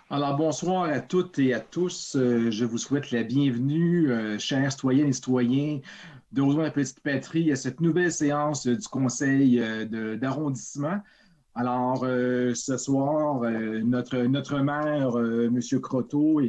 Alors, bonsoir à toutes et à tous. Je vous souhaite la bienvenue, chers citoyennes et citoyens de Rosemont la Petite Patrie, à cette nouvelle séance du Conseil d'arrondissement. Alors, ce soir, notre maire, M. Croteau,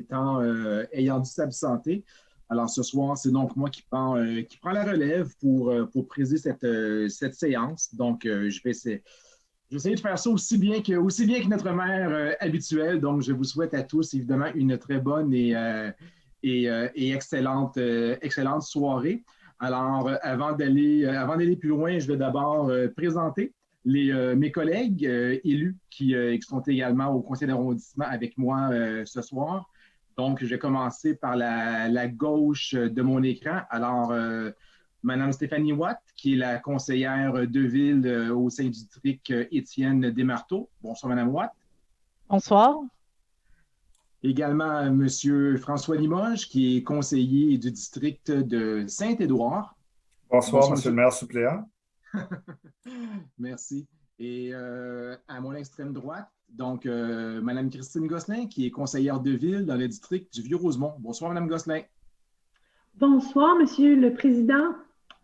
ayant dû s'absenter. Alors, ce soir, c'est donc moi qui prend la relève pour présider cette séance. Donc, je vais essayer de faire ça aussi bien que notre mère habituelle. Donc, je vous souhaite à tous, évidemment, une très bonne et excellente soirée. Alors, avant d'aller plus loin, je vais d'abord présenter mes collègues élus qui sont également au conseil d'arrondissement avec moi ce soir. Donc, je vais commencer par la gauche de mon écran. Alors, Madame Stéphanie Watt, qui est la conseillère de ville au sein du district Étienne Desmarteaux. Bonsoir, Madame Watt. Bonsoir. Également, Monsieur François Limoges, qui est conseiller du district de Saint-Édouard. Bonsoir, Bonsoir, Monsieur le Monsieur. maire suppléant. Merci. Et à mon extrême droite, donc, Madame Christine Gosselin, qui est conseillère de ville dans le district du Vieux-Rosemont. Bonsoir, Madame Gosselin. Bonsoir, Monsieur le Président,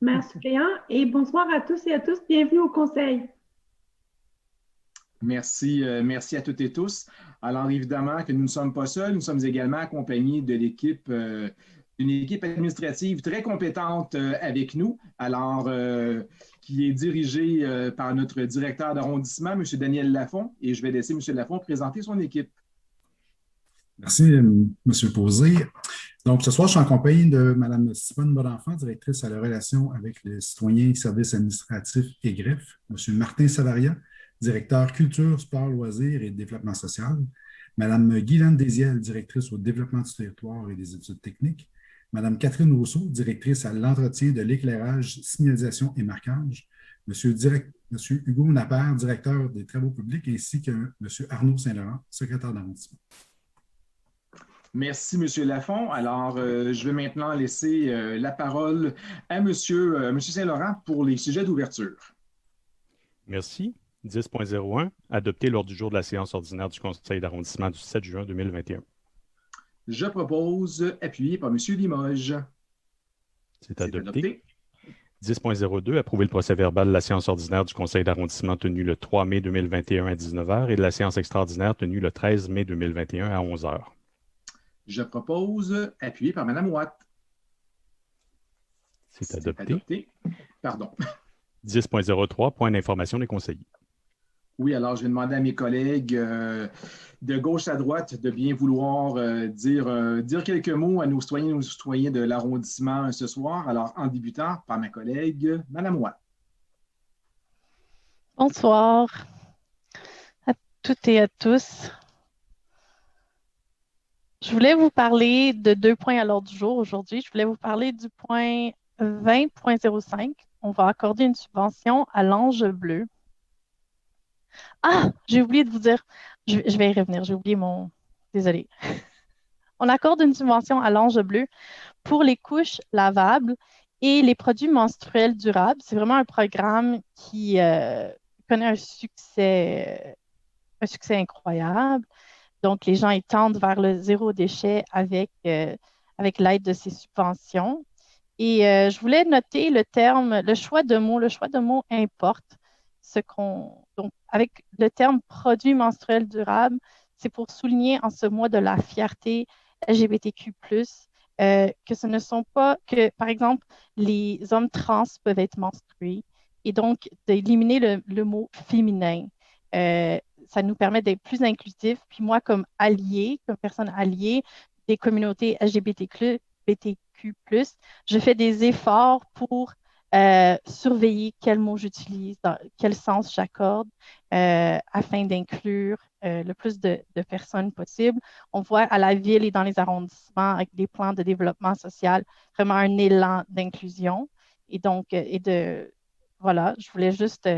maire suppléant, et bonsoir à tous et à tous. Bienvenue au Conseil. Merci à toutes et tous. Alors, évidemment que nous ne sommes pas seuls, nous sommes également accompagnés de d'une équipe administrative très compétente avec nous, qui est dirigée par notre directeur d'arrondissement, M. Daniel Lafont, et je vais laisser M. Lafont présenter son équipe. Merci, M. Posé. Donc, ce soir, je suis en compagnie de Mme Simone Bonenfant, directrice à la relation avec les citoyens, services administratifs et greffes, M. Martin Savaria, directeur culture, sport, loisirs et développement social, Mme Guylaine Désiel, directrice au développement du territoire et des études techniques, Mme Catherine Rousseau, directrice à l'entretien de l'éclairage, signalisation et marquage, M. Hugo Napper, directeur des travaux publics, ainsi que M. Arnaud Saint-Laurent, secrétaire d'arrondissement. Merci, M. Lafont. Alors, je vais maintenant laisser la parole à M. Saint-Laurent pour les sujets d'ouverture. Merci. 10.01, adopté lors du jour de la séance ordinaire du Conseil d'arrondissement du 7 juin 2021. Je propose, appuyé par M. Limoges. C'est adopté. 10.02, approuver le procès-verbal de la séance ordinaire du Conseil d'arrondissement tenue le 3 mai 2021 à 19h et de la séance extraordinaire tenue le 13 mai 2021 à 11h. Je propose, appuyé par Mme Watt. C'est adopté. Pardon. 10.03, point d'information des conseillers. Oui, alors je vais demander à mes collègues de gauche à droite de bien vouloir dire quelques mots à nos citoyens de l'arrondissement ce soir. Alors, en débutant par ma collègue, Mme Watt. Bonsoir à toutes et à tous. Je voulais vous parler de 2 points à l'ordre du jour aujourd'hui. Je voulais vous parler du point 20.05. On va accorder une subvention à l'Ange bleu. Ah, j'ai oublié de vous dire, je vais y revenir, j'ai oublié mon... Désolée. On accorde une subvention à l'Ange bleu pour les couches lavables et les produits menstruels durables. C'est vraiment un programme qui connaît un succès incroyable. Donc, les gens ils tendent vers le zéro déchet avec l'aide de ces subventions. Et je voulais noter le choix de mots. Le choix de mots importe. Donc, avec le terme produit menstruel durable, c'est pour souligner en ce mois de la fierté LGBTQ+, que ce ne sont pas que, par exemple, les hommes trans peuvent être menstrués. Et donc, d'éliminer le mot féminin. Ça nous permet d'être plus inclusifs. Puis moi, comme personne alliée des communautés LGBTQ+, je fais des efforts pour surveiller quels mots j'utilise, dans quel sens j'accorde, afin d'inclure le plus de personnes possible. On voit à la ville et dans les arrondissements, avec des plans de développement social, vraiment un élan d'inclusion. Et donc, voilà, je voulais juste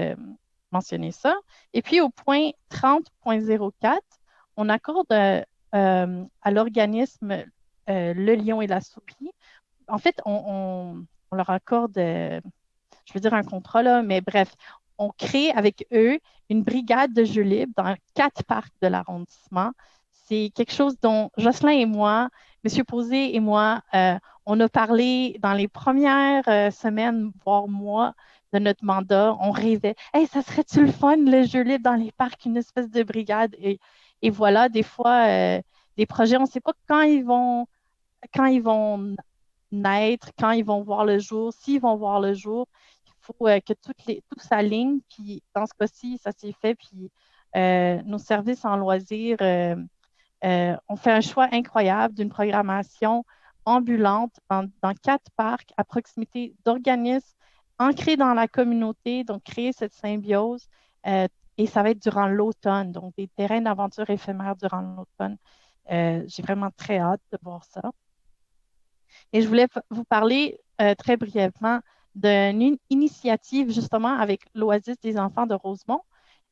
mentionner ça. Et puis, au point 30.04, on accorde à l'organisme Le Lion et la Souris. En fait, on leur accorde, je veux dire un contrat, là, mais bref, on crée avec eux une brigade de jeux libres dans 4 parcs de l'arrondissement. c'est quelque chose dont Jocelyn et moi, M. Posé et moi, on a parlé dans les premières semaines, voire mois de notre mandat. On rêvait, hey, ça serait-tu le fun, le jeu libre dans les parcs, une espèce de brigade? Et voilà, des fois, des projets, on ne sait pas quand ils vont naître, quand ils vont voir le jour, s'ils vont voir le jour. Il faut que tout s'aligne. Puis dans ce cas-ci, ça s'est fait. Puis nos services en loisirs ont fait un choix incroyable d'une programmation ambulante dans 4 parcs à proximité d'organismes ancrés dans la communauté, donc créer cette symbiose. Et ça va être durant l'automne, donc des terrains d'aventure éphémères durant l'automne. J'ai vraiment très hâte de voir ça. Et je voulais vous parler très brièvement d'une initiative justement avec l'Oasis des enfants de Rosemont,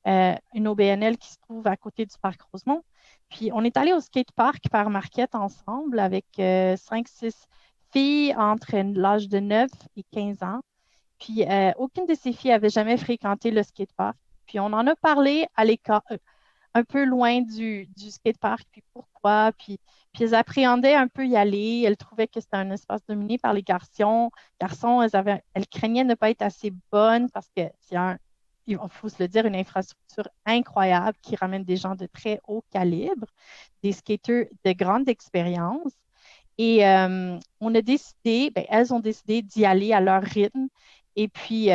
une OBNL qui se trouve à côté du parc Rosemont. Puis on est allé au skatepark par Marquette ensemble avec 5-6 filles entre l'âge de 9 et 15 ans. Puis aucune de ces filles n'avait jamais fréquenté le skatepark. Puis on en a parlé à l'écart, un peu loin du skatepark, puis pourquoi. Puis elles appréhendaient un peu y aller. Elles trouvaient que c'était un espace dominé par les garçons. Elles craignaient de ne pas être assez bonnes parce que c'est il faut se le dire, une infrastructure incroyable qui ramène des gens de très haut calibre, des skateurs de grande expérience. Et on a décidé, elles ont décidé d'y aller à leur rythme. Et puis,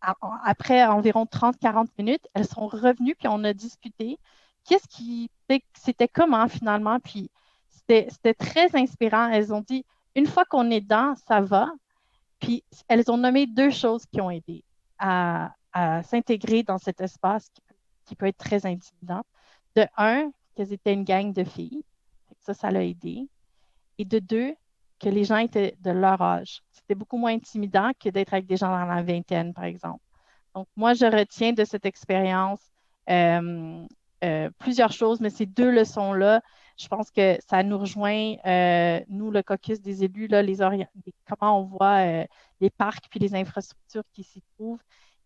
après environ 30-40 minutes, elles sont revenues, puis on a discuté. Qu'est-ce qui fait que c'était comment finalement? Puis c'était très inspirant. Elles ont dit, une fois qu'on est dedans, ça va. Puis elles ont nommé 2 choses qui ont aidé à s'intégrer dans cet espace qui peut être très intimidant. De 1, qu'elles étaient une gang de filles. Ça l'a aidé. Et de 2, que les gens étaient de leur âge. C'était beaucoup moins intimidant que d'être avec des gens dans la vingtaine, par exemple. Donc, moi, je retiens de cette expérience plusieurs choses, mais ces 2 leçons-là, je pense que ça nous rejoint, nous, le caucus des élus, là, comment on voit les parcs puis les infrastructures qui s'y trouvent.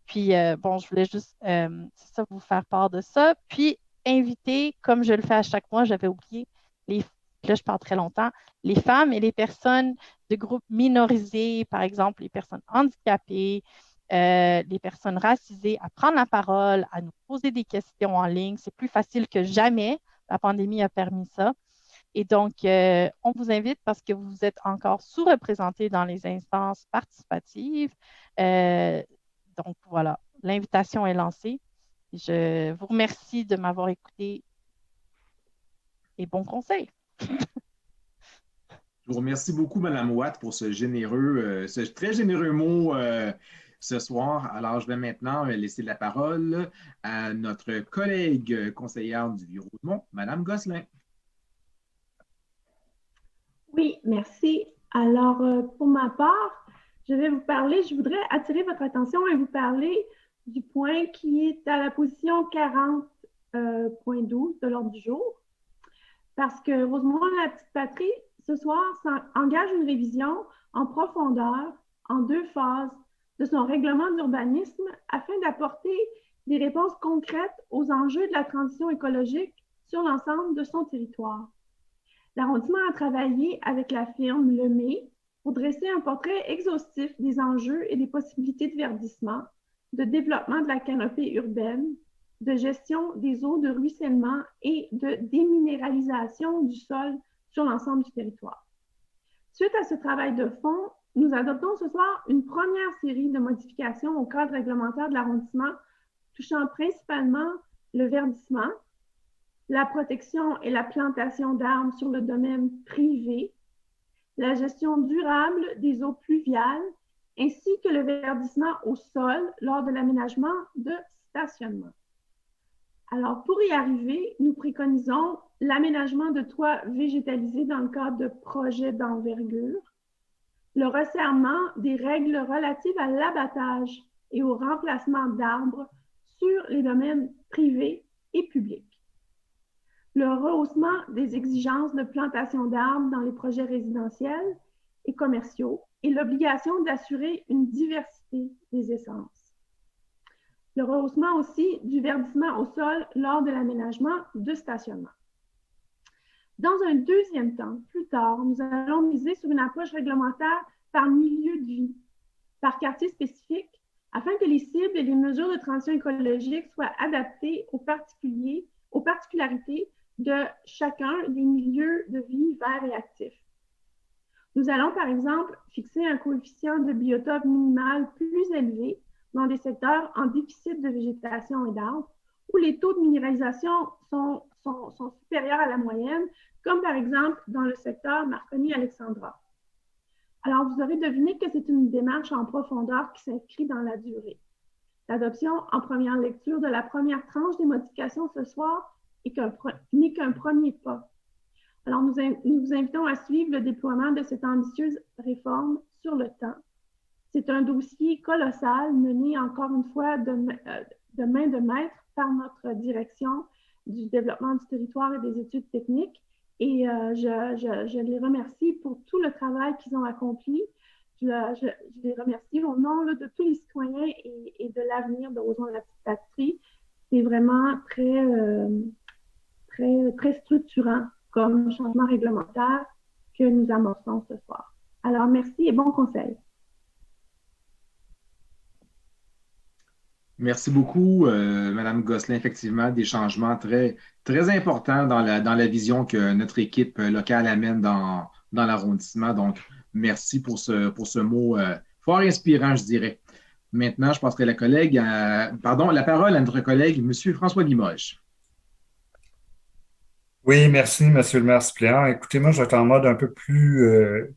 Puis, je voulais juste vous faire part de ça. Puis, inviter, comme je le fais à chaque mois, j'avais oublié, là, je parle très longtemps, les femmes et les personnes de groupes minorisés, par exemple, les personnes handicapées, les personnes racisées, à prendre la parole, à nous poser des questions en ligne. C'est plus facile que jamais. La pandémie a permis ça. Et donc, on vous invite parce que vous êtes encore sous-représentés dans les instances participatives. Donc, voilà, l'invitation est lancée. Je vous remercie de m'avoir écouté et bon conseil. Je vous remercie beaucoup, Mme Watt, pour ce très généreux mot ce soir. Alors, je vais maintenant laisser la parole à notre collègue conseillère du Vieux-Rosemont, Mme Gosselin. Oui, merci. Alors, pour ma part, je voudrais attirer votre attention et vous parler du point qui est à la position 40.12 de l'ordre du jour. Parce que Rosemont, la petite patrie, ce soir, engage une révision en profondeur, en 2 phases, de son règlement d'urbanisme afin d'apporter des réponses concrètes aux enjeux de la transition écologique sur l'ensemble de son territoire. L'arrondissement a travaillé avec la firme Lemay pour dresser un portrait exhaustif des enjeux et des possibilités de verdissement, de développement de la canopée urbaine, de gestion des eaux de ruissellement et de déminéralisation du sol sur l'ensemble du territoire. Suite à ce travail de fond, nous adoptons ce soir une première série de modifications au cadre réglementaire de l'arrondissement touchant principalement le verdissement, la protection et la plantation d'arbres sur le domaine privé, la gestion durable des eaux pluviales, ainsi que le verdissement au sol lors de l'aménagement de stationnement. Alors, pour y arriver, nous préconisons l'aménagement de toits végétalisés dans le cadre de projets d'envergure, le resserrement des règles relatives à l'abattage et au remplacement d'arbres sur les domaines privés et publics, le rehaussement des exigences de plantation d'arbres dans les projets résidentiels et commerciaux et l'obligation d'assurer une diversité des essences. Le rehaussement aussi du verdissement au sol lors de l'aménagement de stationnement. Dans un deuxième temps, plus tard, nous allons miser sur une approche réglementaire par milieu de vie, par quartier spécifique, afin que les cibles et les mesures de transition écologique soient adaptées aux particularités de chacun des milieux de vie verts et actifs. Nous allons, par exemple, fixer un coefficient de biotope minimal plus élevé dans des secteurs en déficit de végétation et d'arbres, où les taux de minéralisation sont supérieurs à la moyenne, comme par exemple dans le secteur Marconi-Alexandra. Alors, vous aurez deviné que c'est une démarche en profondeur qui s'inscrit dans la durée. L'adoption en première lecture de la première tranche des modifications ce soir n'est qu'un premier pas. Alors, nous vous invitons à suivre le déploiement de cette ambitieuse réforme sur le temps. C'est un dossier colossal mené encore une fois de main de maître par notre direction du développement du territoire et des études techniques. Et je les remercie pour tout le travail qu'ils ont accompli. Je les remercie au nom là, de tous les citoyens et de l'avenir de Rosemont-la-Petite-Patrie. C'est vraiment très structurant comme changement réglementaire que nous amorçons ce soir. Alors, merci et bon conseil. Merci beaucoup, Mme Gosselin. Effectivement, des changements très, très importants dans la vision que notre équipe locale amène dans l'arrondissement. Donc, merci pour ce mot fort inspirant, je dirais. Maintenant, je passerai la parole à notre collègue, M. François Limoges. Oui, merci, Monsieur le maire suppléant. Écoutez, moi, je vais être en mode un peu plus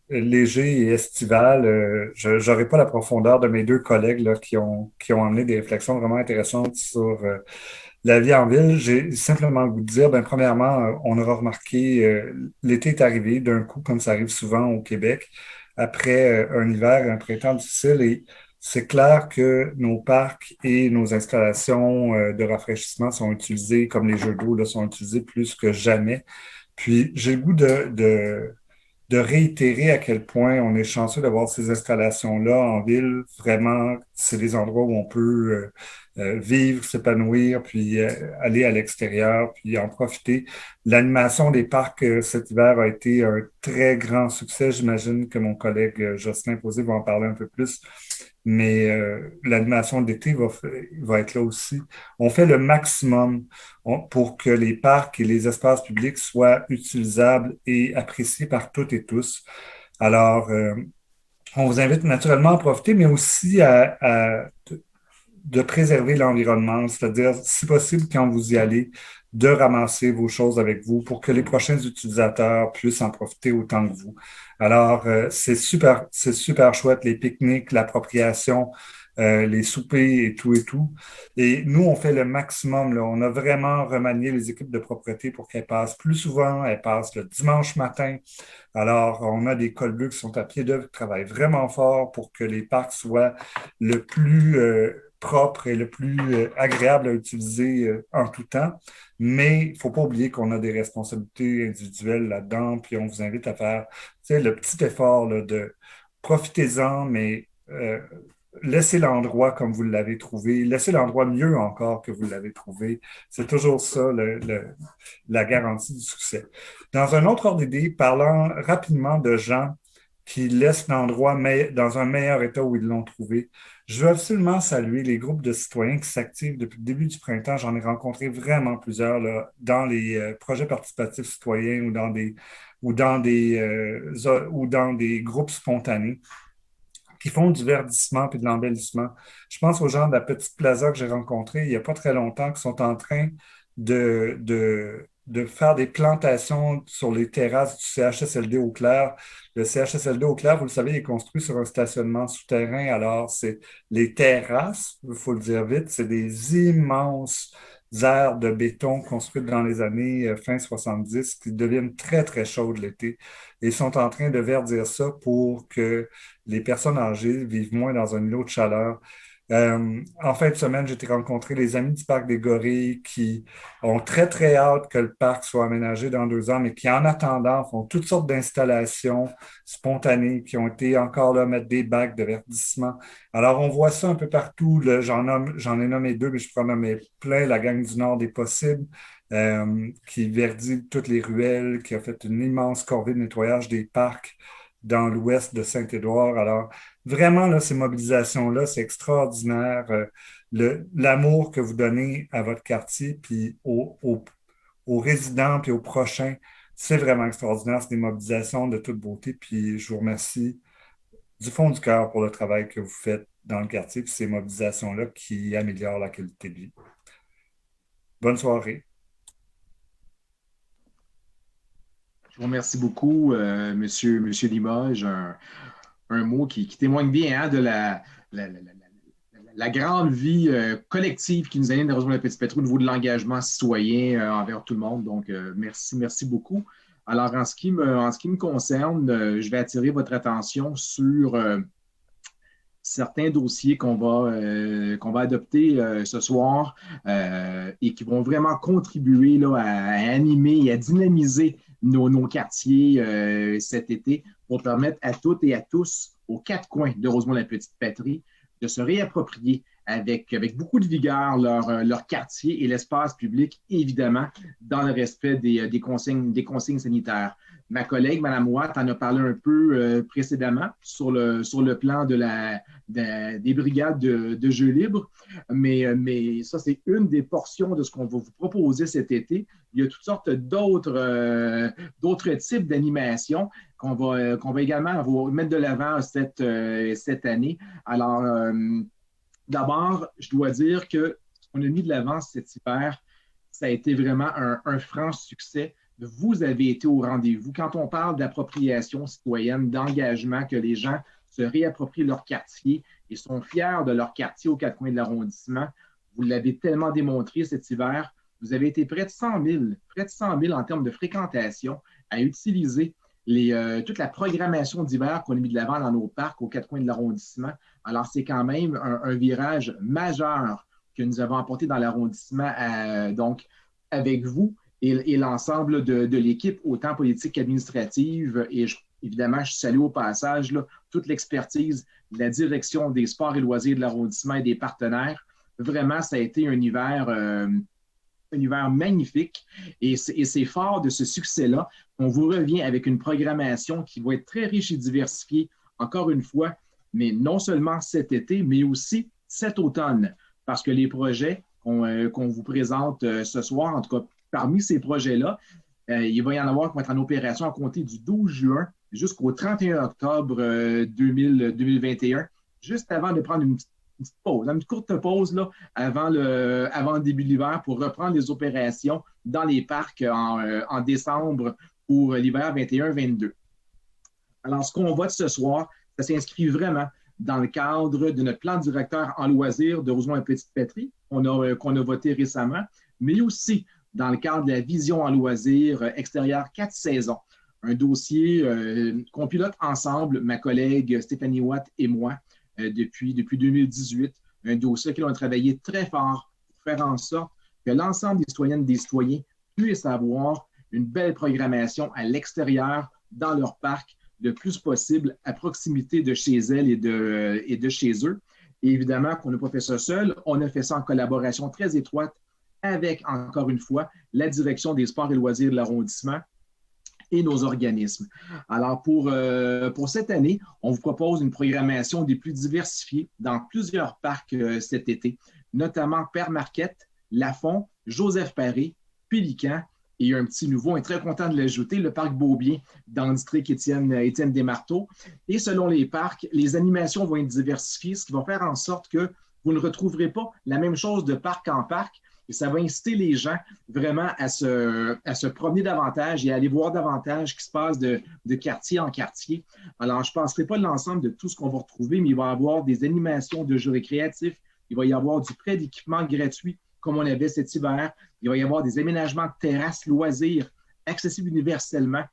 léger et estival. Je n'aurai pas la profondeur de mes deux collègues là, qui ont amené des réflexions vraiment intéressantes sur la vie en ville. J'ai simplement le goût de dire, premièrement, on aura remarqué, l'été est arrivé d'un coup, comme ça arrive souvent au Québec, après un hiver et un printemps difficile. Et c'est clair que nos parcs et nos installations de rafraîchissement sont utilisés, comme les jeux d'eau, là, sont utilisés plus que jamais. Puis j'ai le goût de réitérer à quel point on est chanceux d'avoir ces installations-là en ville. Vraiment, c'est des endroits où on peut vivre, s'épanouir, puis aller à l'extérieur, puis en profiter. L'animation des parcs cet hiver a été un très grand succès. J'imagine que mon collègue Jocelyn Posé va en parler un peu plus. Mais l'animation d'été va être là aussi. On fait le maximum pour que les parcs et les espaces publics soient utilisables et appréciés par toutes et tous. Alors, on vous invite naturellement à profiter, mais aussi de préserver l'environnement, c'est-à-dire, si possible, quand vous y allez, de ramasser vos choses avec vous pour que les prochains utilisateurs puissent en profiter autant que vous. Alors, c'est super chouette, les pique-niques, l'appropriation, les soupers et tout et tout. Et nous, on fait le maximum, là. On a vraiment remanié les équipes de propreté pour qu'elles passent plus souvent. Elles passent le dimanche matin. Alors, on a des cols bleus qui sont à pied d'œuvre, qui travaillent vraiment fort pour que les parcs soient le plus propre et le plus agréable à utiliser en tout temps. Mais il ne faut pas oublier qu'on a des responsabilités individuelles là-dedans, puis on vous invite à faire le petit effort là, de profitez-en, mais laissez l'endroit comme vous l'avez trouvé, laissez l'endroit mieux encore que vous l'avez trouvé. C'est toujours ça la garantie du succès. Dans un autre ordre d'idée, parlant rapidement de gens qui laissent l'endroit dans un meilleur état où ils l'ont trouvé, je veux absolument saluer les groupes de citoyens qui s'activent depuis le début du printemps. J'en ai rencontré vraiment plusieurs là, dans les projets participatifs citoyens ou dans des groupes spontanés qui font du verdissement et de l'embellissement. Je pense aux gens de la Petite Plaza que j'ai rencontrés il n'y a pas très longtemps qui sont en train de faire des plantations sur les terrasses du CHSLD Eau-Claire. Le CHSLD Eau-Claire, vous le savez, est construit sur un stationnement souterrain. Alors, c'est les terrasses, il faut le dire vite, c'est des immenses aires de béton construites dans les années fin 70 qui deviennent très, très chaudes l'été. Et ils sont en train de verdir ça pour que les personnes âgées vivent moins dans un îlot de chaleur. En fin de semaine, j'ai été rencontrer les amis du Parc des Gorilles qui ont très, très hâte que le parc soit aménagé dans 2 ans, mais qui, en attendant, font toutes sortes d'installations spontanées, qui ont été encore là mettre des bacs de verdissement. Alors, on voit ça un peu partout. Là. J'en ai nommé 2, mais je pourrais en nommer plein. La gang du Nord des possibles, qui verdit toutes les ruelles, qui a fait une immense corvée de nettoyage des parcs dans l'ouest de Saint-Édouard. Alors, vraiment, là, ces mobilisations-là, c'est extraordinaire. L'amour que vous donnez à votre quartier, puis aux résidents, puis aux prochains, c'est vraiment extraordinaire. C'est des mobilisations de toute beauté. Puis je vous remercie du fond du cœur pour le travail que vous faites dans le quartier, puis ces mobilisations-là qui améliorent la qualité de vie. Bonne soirée. Je vous remercie beaucoup, monsieur Limoges. Un mot qui témoigne bien hein, de la grande vie collective qui nous anime dans la Petite Patrie au niveau de l'engagement citoyen envers tout le monde. Donc, merci beaucoup. Alors, en ce qui me concerne, je vais attirer votre attention sur certains dossiers qu'on va adopter ce soir et qui vont vraiment contribuer là, à animer et à dynamiser nos quartiers cet été pour permettre à toutes et à tous aux 4 coins de Rosemont-la-Petite-Patrie de se réapproprier avec beaucoup de vigueur leur quartier et l'espace public, évidemment, dans le respect des consignes sanitaires. Ma collègue, Mme Watt, en a parlé un peu précédemment sur le plan des brigades de jeux libres, mais ça, c'est une des portions de ce qu'on va vous proposer cet été. Il y a toutes sortes d'autres types d'animations qu'on va également vous mettre de l'avant cette année. Alors, d'abord, je dois dire que ce qu'on a mis de l'avant cet hiver, ça a été vraiment un franc succès. Vous avez été au rendez-vous. Quand on parle d'appropriation citoyenne, d'engagement, que les gens se réapproprient leur quartier et sont fiers de leur quartier aux 4 coins de l'arrondissement, vous l'avez tellement démontré cet hiver. Vous avez été près de 100 000 en termes de fréquentation à utiliser toute la programmation d'hiver qu'on a mis de l'avant dans nos parcs aux 4 coins de l'arrondissement. Alors, c'est quand même un virage majeur que nous avons apporté dans l'arrondissement donc avec vous et l'ensemble de l'équipe, autant politique qu'administrative. Et évidemment, je salue au passage là, toute l'expertise de la direction des sports et loisirs de l'arrondissement et des partenaires. Vraiment, ça a été un hiver magnifique et c'est fort de ce succès-là qu'on vous revient avec une programmation qui va être très riche et diversifiée, encore une fois, mais non seulement cet été, mais aussi cet automne, parce que les projets qu'on vous présente ce soir, en tout cas parmi ces projets-là, il va y en avoir qui vont être en opération à compter du 12 juin jusqu'au 31 octobre 2021, juste avant de prendre une courte pause là, avant le début de l'hiver pour reprendre les opérations dans les parcs en décembre pour l'hiver 21-22. Alors, ce qu'on vote ce soir, ça s'inscrit vraiment dans le cadre de notre plan directeur en loisirs de Rosemont-la-Petite-Patrie qu'on a voté récemment, mais aussi dans le cadre de la vision en loisirs extérieure 4 saisons. Un dossier qu'on pilote ensemble, ma collègue Stéphanie Watt et moi, depuis 2018. Un dossier auquel on a travaillé très fort pour faire en sorte que l'ensemble des citoyennes et des citoyens puissent avoir une belle programmation à l'extérieur, dans leur parc, le plus possible à proximité de chez elles et de chez eux. Et évidemment qu'on n'a pas fait ça seul, on a fait ça en collaboration très étroite avec, encore une fois, la direction des sports et loisirs de l'arrondissement et nos organismes. Alors, pour cette année, on vous propose une programmation des plus diversifiées dans plusieurs parcs cet été, notamment Père Marquette, Lafont, Joseph Paré, Pélican, et un petit nouveau, on est très content de l'ajouter, le parc Beaubien dans le district Étienne Desmarteaux. Et selon les parcs, les animations vont être diversifiées, ce qui va faire en sorte que vous ne retrouverez pas la même chose de parc en parc, et ça va inciter les gens vraiment à se promener davantage et à aller voir davantage ce qui se passe de quartier en quartier. Alors, je ne passerai pas l'ensemble de tout ce qu'on va retrouver, mais il va y avoir des animations de jeux récréatifs, il va y avoir du prêt d'équipement gratuit, comme on avait cet hiver. Il va y avoir des aménagements de terrasses loisirs accessibles universellement.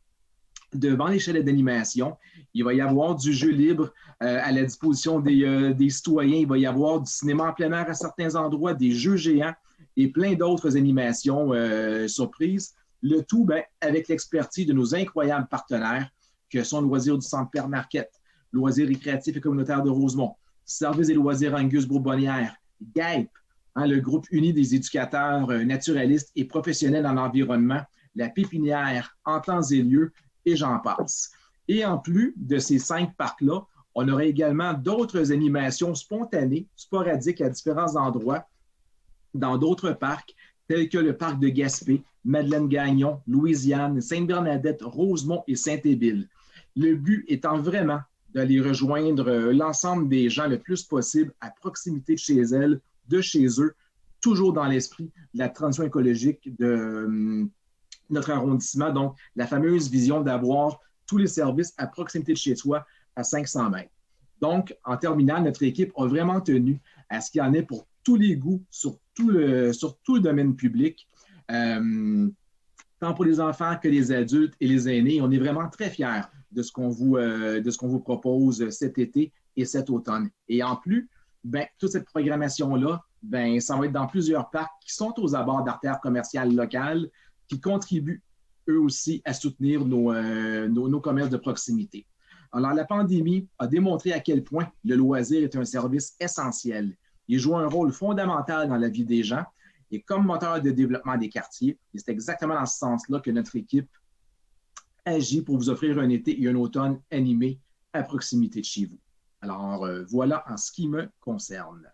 devant les chalets d'animation. Il va y avoir du jeu libre à la disposition des citoyens. Il va y avoir du cinéma en plein air à certains endroits, des jeux géants et plein d'autres animations surprises. Le tout avec l'expertise de nos incroyables partenaires que sont Loisirs du Centre Père Marquette, Loisirs récréatifs et communautaires de Rosemont, Services et loisirs Angus Bourbonnière, GAEP, le groupe uni des éducateurs naturalistes et professionnels en environnement, la Pépinière, En temps et lieu, et j'en passe. Et en plus de ces 5 parcs-là, on aurait également d'autres animations spontanées, sporadiques à différents endroits, dans d'autres parcs, tels que le parc de Gaspé, Madeleine-Gagnon, Louisiane, Sainte-Bernadette, Rosemont et Saint-Émile. Le but étant vraiment d'aller rejoindre l'ensemble des gens le plus possible à proximité de chez eux, toujours dans l'esprit de la transition écologique de notre arrondissement. Donc, la fameuse vision d'avoir tous les services à proximité de chez soi à 500 mètres. Donc, en terminale, notre équipe a vraiment tenu à ce qu'il y en ait pour tous les goûts sur tout le domaine public, tant pour les enfants que les adultes et les aînés. On est vraiment très fiers de ce qu'on vous propose cet été et cet automne. Et en plus, toute cette programmation-là, ça va être dans plusieurs parcs qui sont aux abords d'artères commerciales locales qui contribuent eux aussi à soutenir nos commerces de proximité. Alors, la pandémie a démontré à quel point le loisir est un service essentiel. Il joue un rôle fondamental dans la vie des gens et comme moteur de développement des quartiers. Et c'est exactement dans ce sens-là que notre équipe agit pour vous offrir un été et un automne animés à proximité de chez vous. Alors, voilà en ce qui me concerne.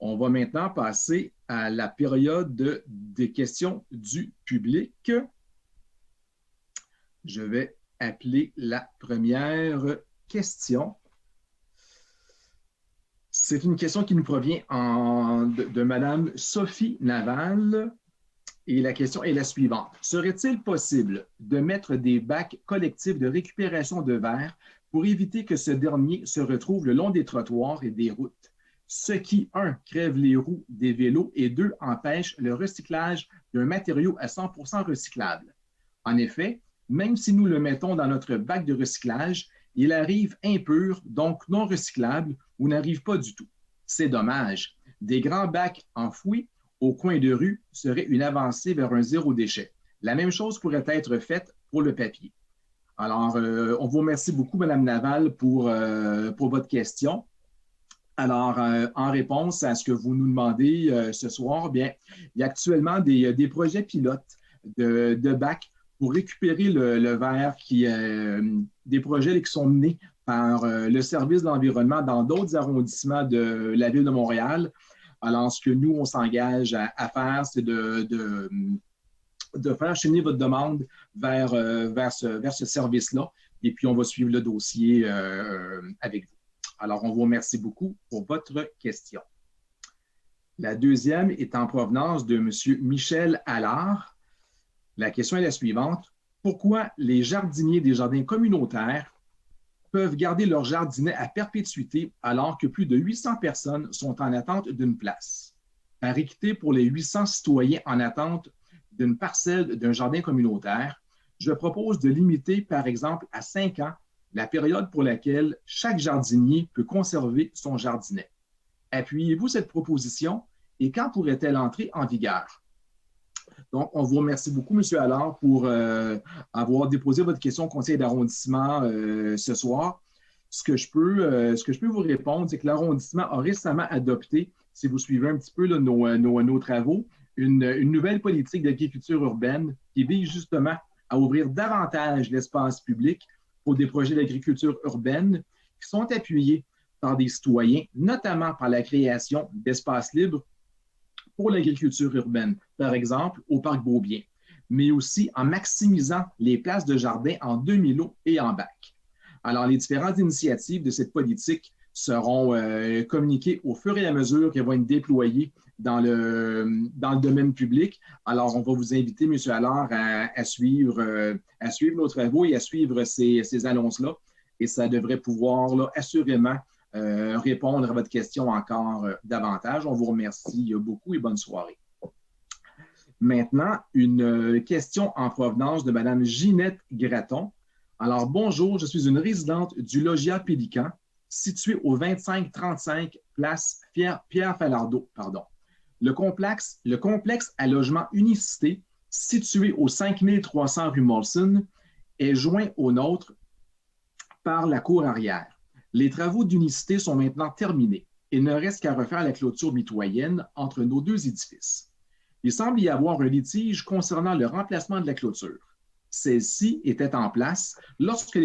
On va maintenant passer à la période des questions du public. Je vais appeler la première question. C'est une question qui nous provient de Mme Sophie Naval. Et la question est la suivante. Serait-il possible de mettre des bacs collectifs de récupération de verre pour éviter que ce dernier se retrouve le long des trottoirs et des routes, ce qui, 1, crève les roues des vélos et 2, empêche le recyclage d'un matériau à 100% recyclable? En effet, même si nous le mettons dans notre bac de recyclage, il arrive impur, donc non recyclable, ou n'arrive pas du tout. C'est dommage. Des grands bacs enfouis au coin de rue serait une avancée vers un zéro déchet. La même chose pourrait être faite pour le papier. Alors, on vous remercie beaucoup, Mme Naval, pour votre question. Alors, en réponse à ce que vous nous demandez ce soir, bien, il y a actuellement des projets pilotes de bacs pour récupérer le verre, des projets qui sont menés par le service de l'environnement dans d'autres arrondissements de la ville de Montréal. Alors, ce que nous, on s'engage à faire, c'est de faire cheminer votre demande vers ce service-là. Et puis, on va suivre le dossier avec vous. Alors, on vous remercie beaucoup pour votre question. La deuxième est en provenance de M. Michel Allard. La question est la suivante. Pourquoi les jardiniers des jardins communautaires peuvent garder leur jardinet à perpétuité alors que plus de 800 personnes sont en attente d'une place? Par équité pour les 800 citoyens en attente d'une parcelle d'un jardin communautaire, je propose de limiter, par exemple, à 5 ans la période pour laquelle chaque jardinier peut conserver son jardinet. Appuyez-vous cette proposition et quand pourrait-elle entrer en vigueur? Donc, on vous remercie beaucoup, M. Allard, pour avoir déposé votre question au conseil d'arrondissement ce soir. Ce que je peux vous répondre, c'est que l'arrondissement a récemment adopté, si vous suivez un petit peu là, nos travaux, une nouvelle politique d'agriculture urbaine qui vise justement à ouvrir davantage l'espace public pour des projets d'agriculture urbaine qui sont appuyés par des citoyens, notamment par la création d'espaces libres pour l'agriculture urbaine, par exemple au Parc Beaubien, mais aussi en maximisant les places de jardin en demi-lot et en bac. Alors, les différentes initiatives de cette politique seront communiquées au fur et à mesure qu'elles vont être déployées dans le domaine public. Alors, on va vous inviter, M. Allard, à suivre nos travaux et à suivre ces annonces-là. Et ça devrait pouvoir là, assurément répondre à votre question encore davantage. On vous remercie beaucoup et bonne soirée. Maintenant, une question en provenance de Mme Ginette Gratton. Alors, bonjour, je suis une résidente du Loggia Pélican, situé au 2535 place Pierre Falardeau. Le complexe à logement Unicité, situé au 5300 rue Molson, est joint au nôtre par la cour arrière. Les travaux d'unicité sont maintenant terminés. Il ne reste qu'à refaire la clôture mitoyenne entre nos deux édifices. Il semble y avoir un litige concernant le remplacement de la clôture. Celle-ci était en place lorsque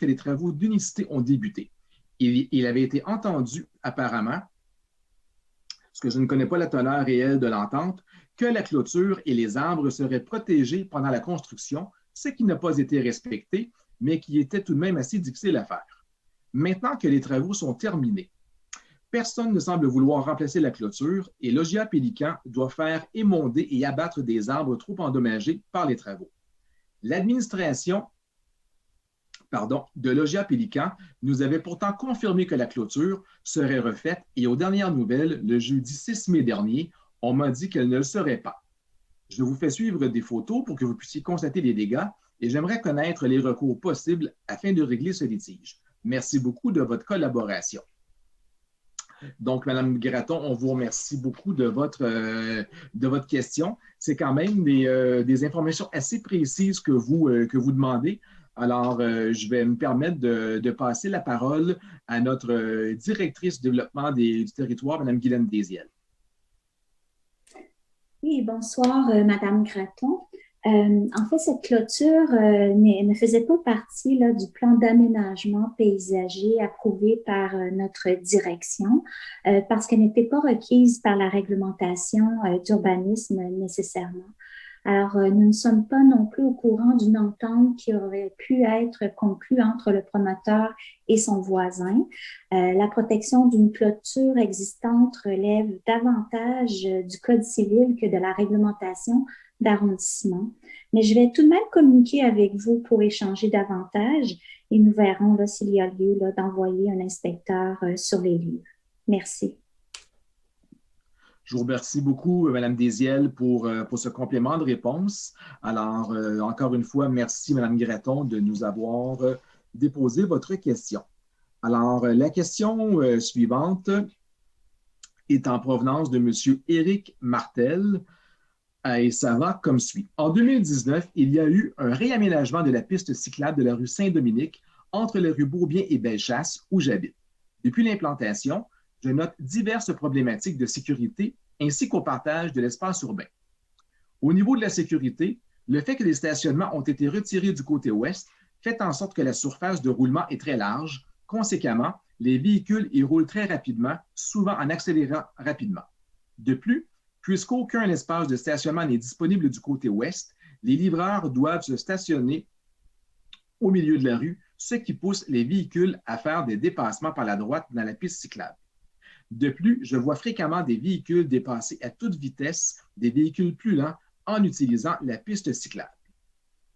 les travaux d'unicité ont débuté. Il avait été entendu apparemment, parce que je ne connais pas la teneur réelle de l'entente, que la clôture et les arbres seraient protégés pendant la construction, ce qui n'a pas été respecté, mais qui était tout de même assez difficile à faire. Maintenant que les travaux sont terminés, personne ne semble vouloir remplacer la clôture et Loggia Pélican doit faire émonder et abattre des arbres trop endommagés par les travaux. L'administration de Loggia Pélican nous avait pourtant confirmé que la clôture serait refaite et aux dernières nouvelles, le jeudi 6 mai dernier, on m'a dit qu'elle ne le serait pas. Je vous fais suivre des photos pour que vous puissiez constater les dégâts et j'aimerais connaître les recours possibles afin de régler ce litige. Merci beaucoup de votre collaboration. Donc, Mme Gratton, on vous remercie beaucoup de votre question. C'est quand même des informations assez précises que vous demandez. Alors, je vais me permettre de passer la parole à notre directrice du développement du territoire, Mme Guylaine Désiel. Oui, bonsoir, Mme Gratton. En fait, cette clôture ne faisait pas partie là, du plan d'aménagement paysager approuvé par notre direction parce qu'elle n'était pas requise par la réglementation d'urbanisme nécessairement. Alors, nous ne sommes pas non plus au courant d'une entente qui aurait pu être conclue entre le promoteur et son voisin. La protection d'une clôture existante relève davantage du Code civil que de la réglementation d'arrondissement. Mais je vais tout de même communiquer avec vous pour échanger davantage et nous verrons là, s'il y a lieu là, d'envoyer un inspecteur sur les lieux. Merci. Je vous remercie beaucoup, Mme Désiel, pour ce complément de réponse. Alors, encore une fois, merci, Mme Gratton, de nous avoir déposé votre question. Alors, la question suivante est en provenance de M. Éric Martel et ça va comme suit. En 2019, il y a eu un réaménagement de la piste cyclable de la rue Saint-Dominique entre la rue Beaubien et Bellechasse, où j'habite. Depuis l'implantation, je note diverses problématiques de sécurité ainsi qu'au partage de l'espace urbain. Au niveau de la sécurité, le fait que les stationnements ont été retirés du côté ouest fait en sorte que la surface de roulement est très large. Conséquemment, les véhicules y roulent très rapidement, souvent en accélérant rapidement. De plus, puisqu'aucun espace de stationnement n'est disponible du côté ouest, les livreurs doivent se stationner au milieu de la rue, ce qui pousse les véhicules à faire des dépassements par la droite dans la piste cyclable. De plus, je vois fréquemment des véhicules dépasser à toute vitesse des véhicules plus lents en utilisant la piste cyclable.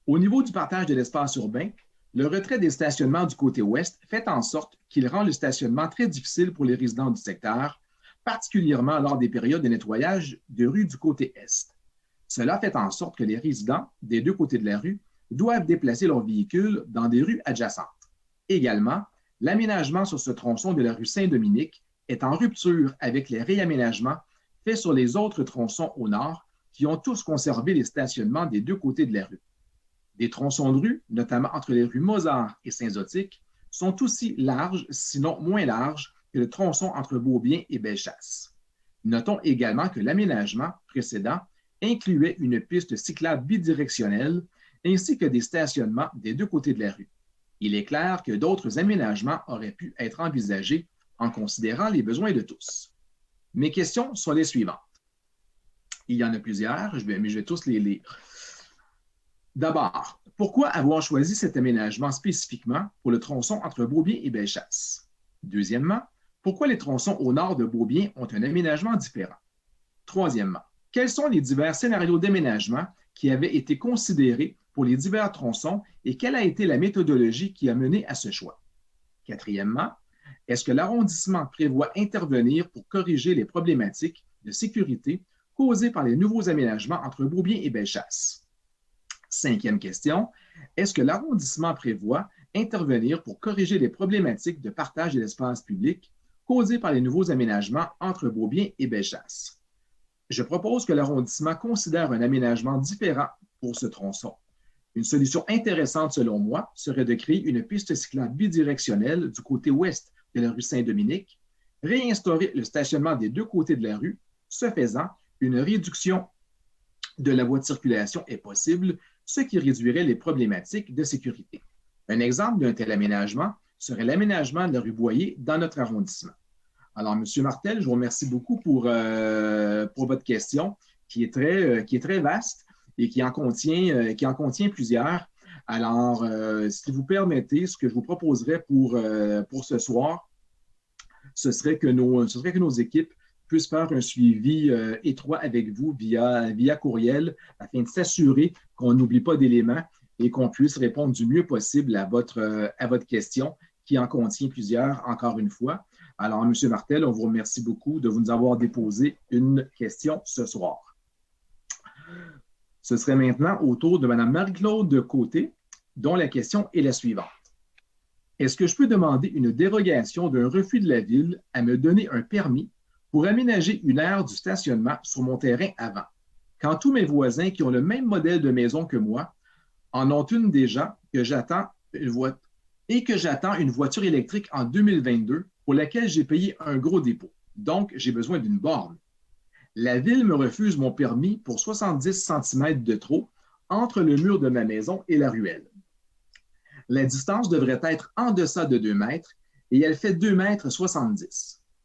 Au niveau du partage de l'espace urbain, le retrait des stationnements du côté ouest fait en sorte qu'il rend le stationnement très difficile pour les résidents du secteur, particulièrement lors des périodes de nettoyage de rues du côté est. Cela fait en sorte que les résidents des deux côtés de la rue doivent déplacer leurs véhicules dans des rues adjacentes. Également, l'aménagement sur ce tronçon de la rue Saint-Dominique est en rupture avec les réaménagements faits sur les autres tronçons au nord qui ont tous conservé les stationnements des deux côtés de la rue. Des tronçons de rue, notamment entre les rues Mozart et Saint-Zotique, sont aussi larges, sinon moins larges, que le tronçon entre Beaubien et Bellechasse. Notons également que l'aménagement précédent incluait une piste cyclable bidirectionnelle ainsi que des stationnements des deux côtés de la rue. Il est clair que d'autres aménagements auraient pu être envisagés en considérant les besoins de tous. Mes questions sont les suivantes. Il y en a plusieurs, mais je vais tous les lire. D'abord, pourquoi avoir choisi cet aménagement spécifiquement pour le tronçon entre Beaubien et Bellechasse? Deuxièmement, pourquoi les tronçons au nord de Beaubien ont un aménagement différent? Troisièmement, quels sont les divers scénarios d'aménagement qui avaient été considérés pour les divers tronçons et quelle a été la méthodologie qui a mené à ce choix? Quatrièmement, est-ce que l'arrondissement prévoit intervenir pour corriger les problématiques de sécurité causée par les nouveaux aménagements entre Beaubien et Bellechasse? 5e question, est-ce que l'arrondissement prévoit intervenir pour corriger les problématiques de partage de l'espace public causées par les nouveaux aménagements entre Beaubien et Bellechasse? Je propose que l'arrondissement considère un aménagement différent pour ce tronçon. Une solution intéressante, selon moi, serait de créer une piste cyclable bidirectionnelle du côté ouest de la rue Saint-Dominique, réinstaurer le stationnement des deux côtés de la rue. Ce faisant, une réduction de la voie de circulation est possible, ce qui réduirait les problématiques de sécurité. Un exemple d'un tel aménagement serait l'aménagement de la rue Boyer dans notre arrondissement. Alors, M. Martel, je vous remercie beaucoup pour votre question qui est très vaste et qui en contient plusieurs. Alors, si vous permettez, ce que je vous proposerais pour ce soir, ce serait que nos équipes puissent faire un suivi étroit avec vous via courriel afin de s'assurer qu'on n'oublie pas d'éléments et qu'on puisse répondre du mieux possible à votre question qui en contient plusieurs, encore une fois. Alors, M. Martel, on vous remercie beaucoup de nous avoir déposé une question ce soir. Ce serait maintenant au tour de Mme Marie-Claude Côté, dont la question est la suivante. Est-ce que je peux demander une dérogation d'un refus de la Ville à me donner un permis pour aménager une aire du stationnement sur mon terrain avant, quand tous mes voisins qui ont le même modèle de maison que moi en ont une déjà et que j'attends une voiture électrique en 2022 pour laquelle j'ai payé un gros dépôt. Donc, j'ai besoin d'une borne. La Ville me refuse mon permis pour 70 cm de trop entre le mur de ma maison et la ruelle. La distance devrait être en deçà de 2 mètres et elle fait 2,70 m.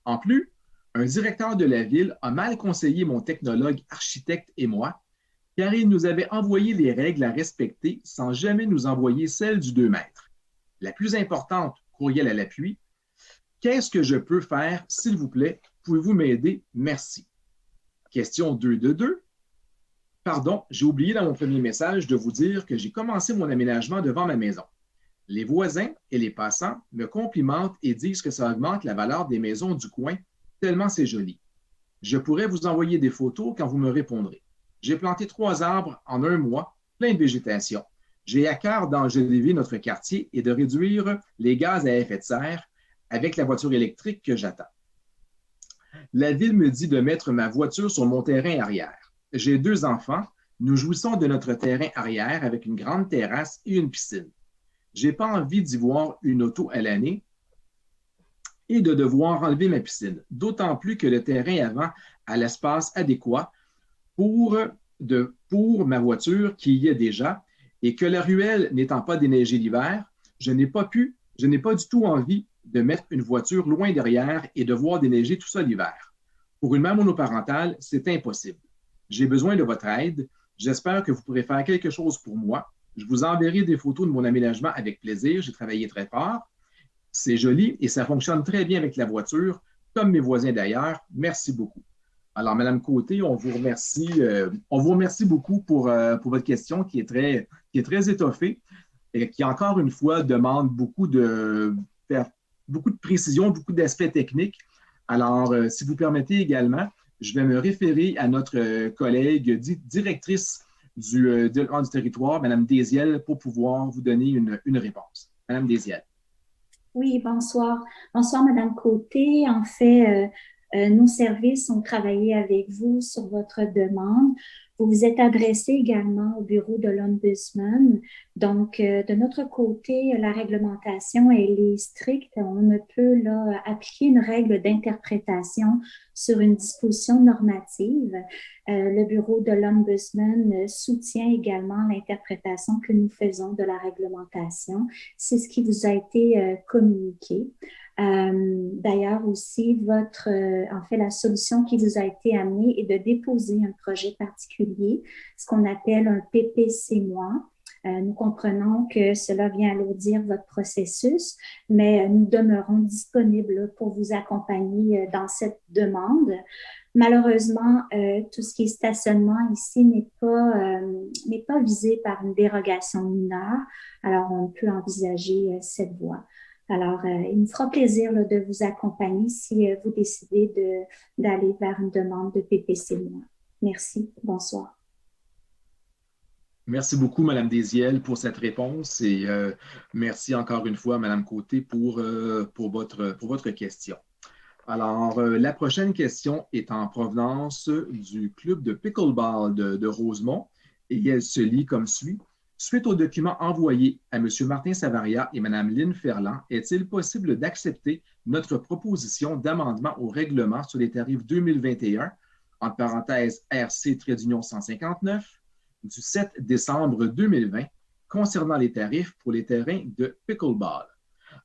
En plus, un directeur de la Ville a mal conseillé mon technologue architecte et moi, car il nous avait envoyé les règles à respecter sans jamais nous envoyer celles du 2 mètres. La plus importante, courriel à l'appui, qu'est-ce que je peux faire, s'il vous plaît? Pouvez-vous m'aider? Merci. Question 2 de 2. Pardon, j'ai oublié dans mon premier message de vous dire que j'ai commencé mon aménagement devant ma maison. Les voisins et les passants me complimentent et disent que ça augmente la valeur des maisons du coin, tellement c'est joli. Je pourrais vous envoyer des photos quand vous me répondrez. J'ai planté 3 arbres en 1 mois, plein de végétation. J'ai à cœur d'enjoliver notre quartier et de réduire les gaz à effet de serre avec la voiture électrique que j'attends. La Ville me dit de mettre ma voiture sur mon terrain arrière. J'ai 2 enfants. Nous jouissons de notre terrain arrière avec une grande terrasse et une piscine. Je n'ai pas envie d'y voir une auto à l'année et de devoir enlever ma piscine, d'autant plus que le terrain avant a l'espace adéquat pour ma voiture qui y est déjà et que la ruelle n'étant pas déneigée l'hiver, je n'ai pas du tout envie de mettre une voiture loin derrière et devoir déneiger tout ça l'hiver. Pour une mère monoparentale, c'est impossible. J'ai besoin de votre aide. J'espère que vous pourrez faire quelque chose pour moi. Je vous enverrai des photos de mon aménagement avec plaisir. J'ai travaillé très fort. C'est joli et ça fonctionne très bien avec la voiture, comme mes voisins d'ailleurs. Merci beaucoup. Alors, Mme Côté, on vous remercie beaucoup pour votre question qui est très étoffée et qui, encore une fois, demande beaucoup de précision, beaucoup d'aspects techniques. Alors, si vous permettez également, je vais me référer à notre collègue directrice du développement du territoire, Mme Désiel, pour pouvoir vous donner une réponse. Mme Désiel. Oui, bonsoir. Bonsoir, Mme Côté. En fait, nos services ont travaillé avec vous sur votre demande. Vous vous êtes adressé également au bureau de l'Ombudsman. Donc, de notre côté, la réglementation, elle est stricte. On ne peut là appliquer une règle d'interprétation sur une disposition normative. Le bureau de l'Ombudsman soutient également l'interprétation que nous faisons de la réglementation. C'est ce qui vous a été communiqué. D'ailleurs aussi, la solution qui vous a été amenée est de déposer un projet particulier, ce qu'on appelle un PPC-. Nous comprenons que cela vient alourdir votre processus, mais nous demeurons disponibles pour vous accompagner dans cette demande. Malheureusement, tout ce qui est stationnement ici n'est pas visé par une dérogation mineure, alors on peut envisager cette voie. Alors, il me fera plaisir là, de vous accompagner si vous décidez d'aller vers une demande de PPC-. Merci. Bonsoir. Merci beaucoup, Mme Desiel, pour cette réponse et merci encore une fois, Mme Côté, pour votre question. Alors, la prochaine question est en provenance du club de pickleball de Rosemont et elle se lit comme suit. Suite aux documents envoyés à M. Martin Savaria et Mme Lynne Ferland, est-il possible d'accepter notre proposition d'amendement au règlement sur les tarifs 2021, entre parenthèses RC-159, du 7 décembre 2020, concernant les tarifs pour les terrains de pickleball?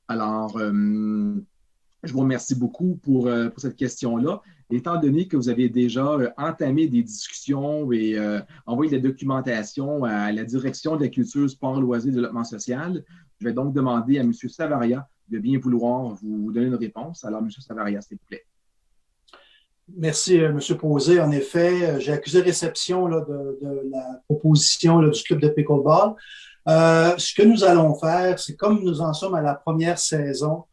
Alors, je vous remercie beaucoup pour cette question-là. Étant donné que vous avez déjà entamé des discussions et envoyé de la documentation à la direction de la culture, sport, loisirs et développement social, je vais donc demander à M. Savaria de bien vouloir vous donner une réponse. Alors, M. Savaria, s'il vous plaît. Merci, M. Posé. En effet, j'ai accusé réception là, de la proposition là, du club de pickleball. Ce que nous allons faire, c'est comme nous en sommes à la première saison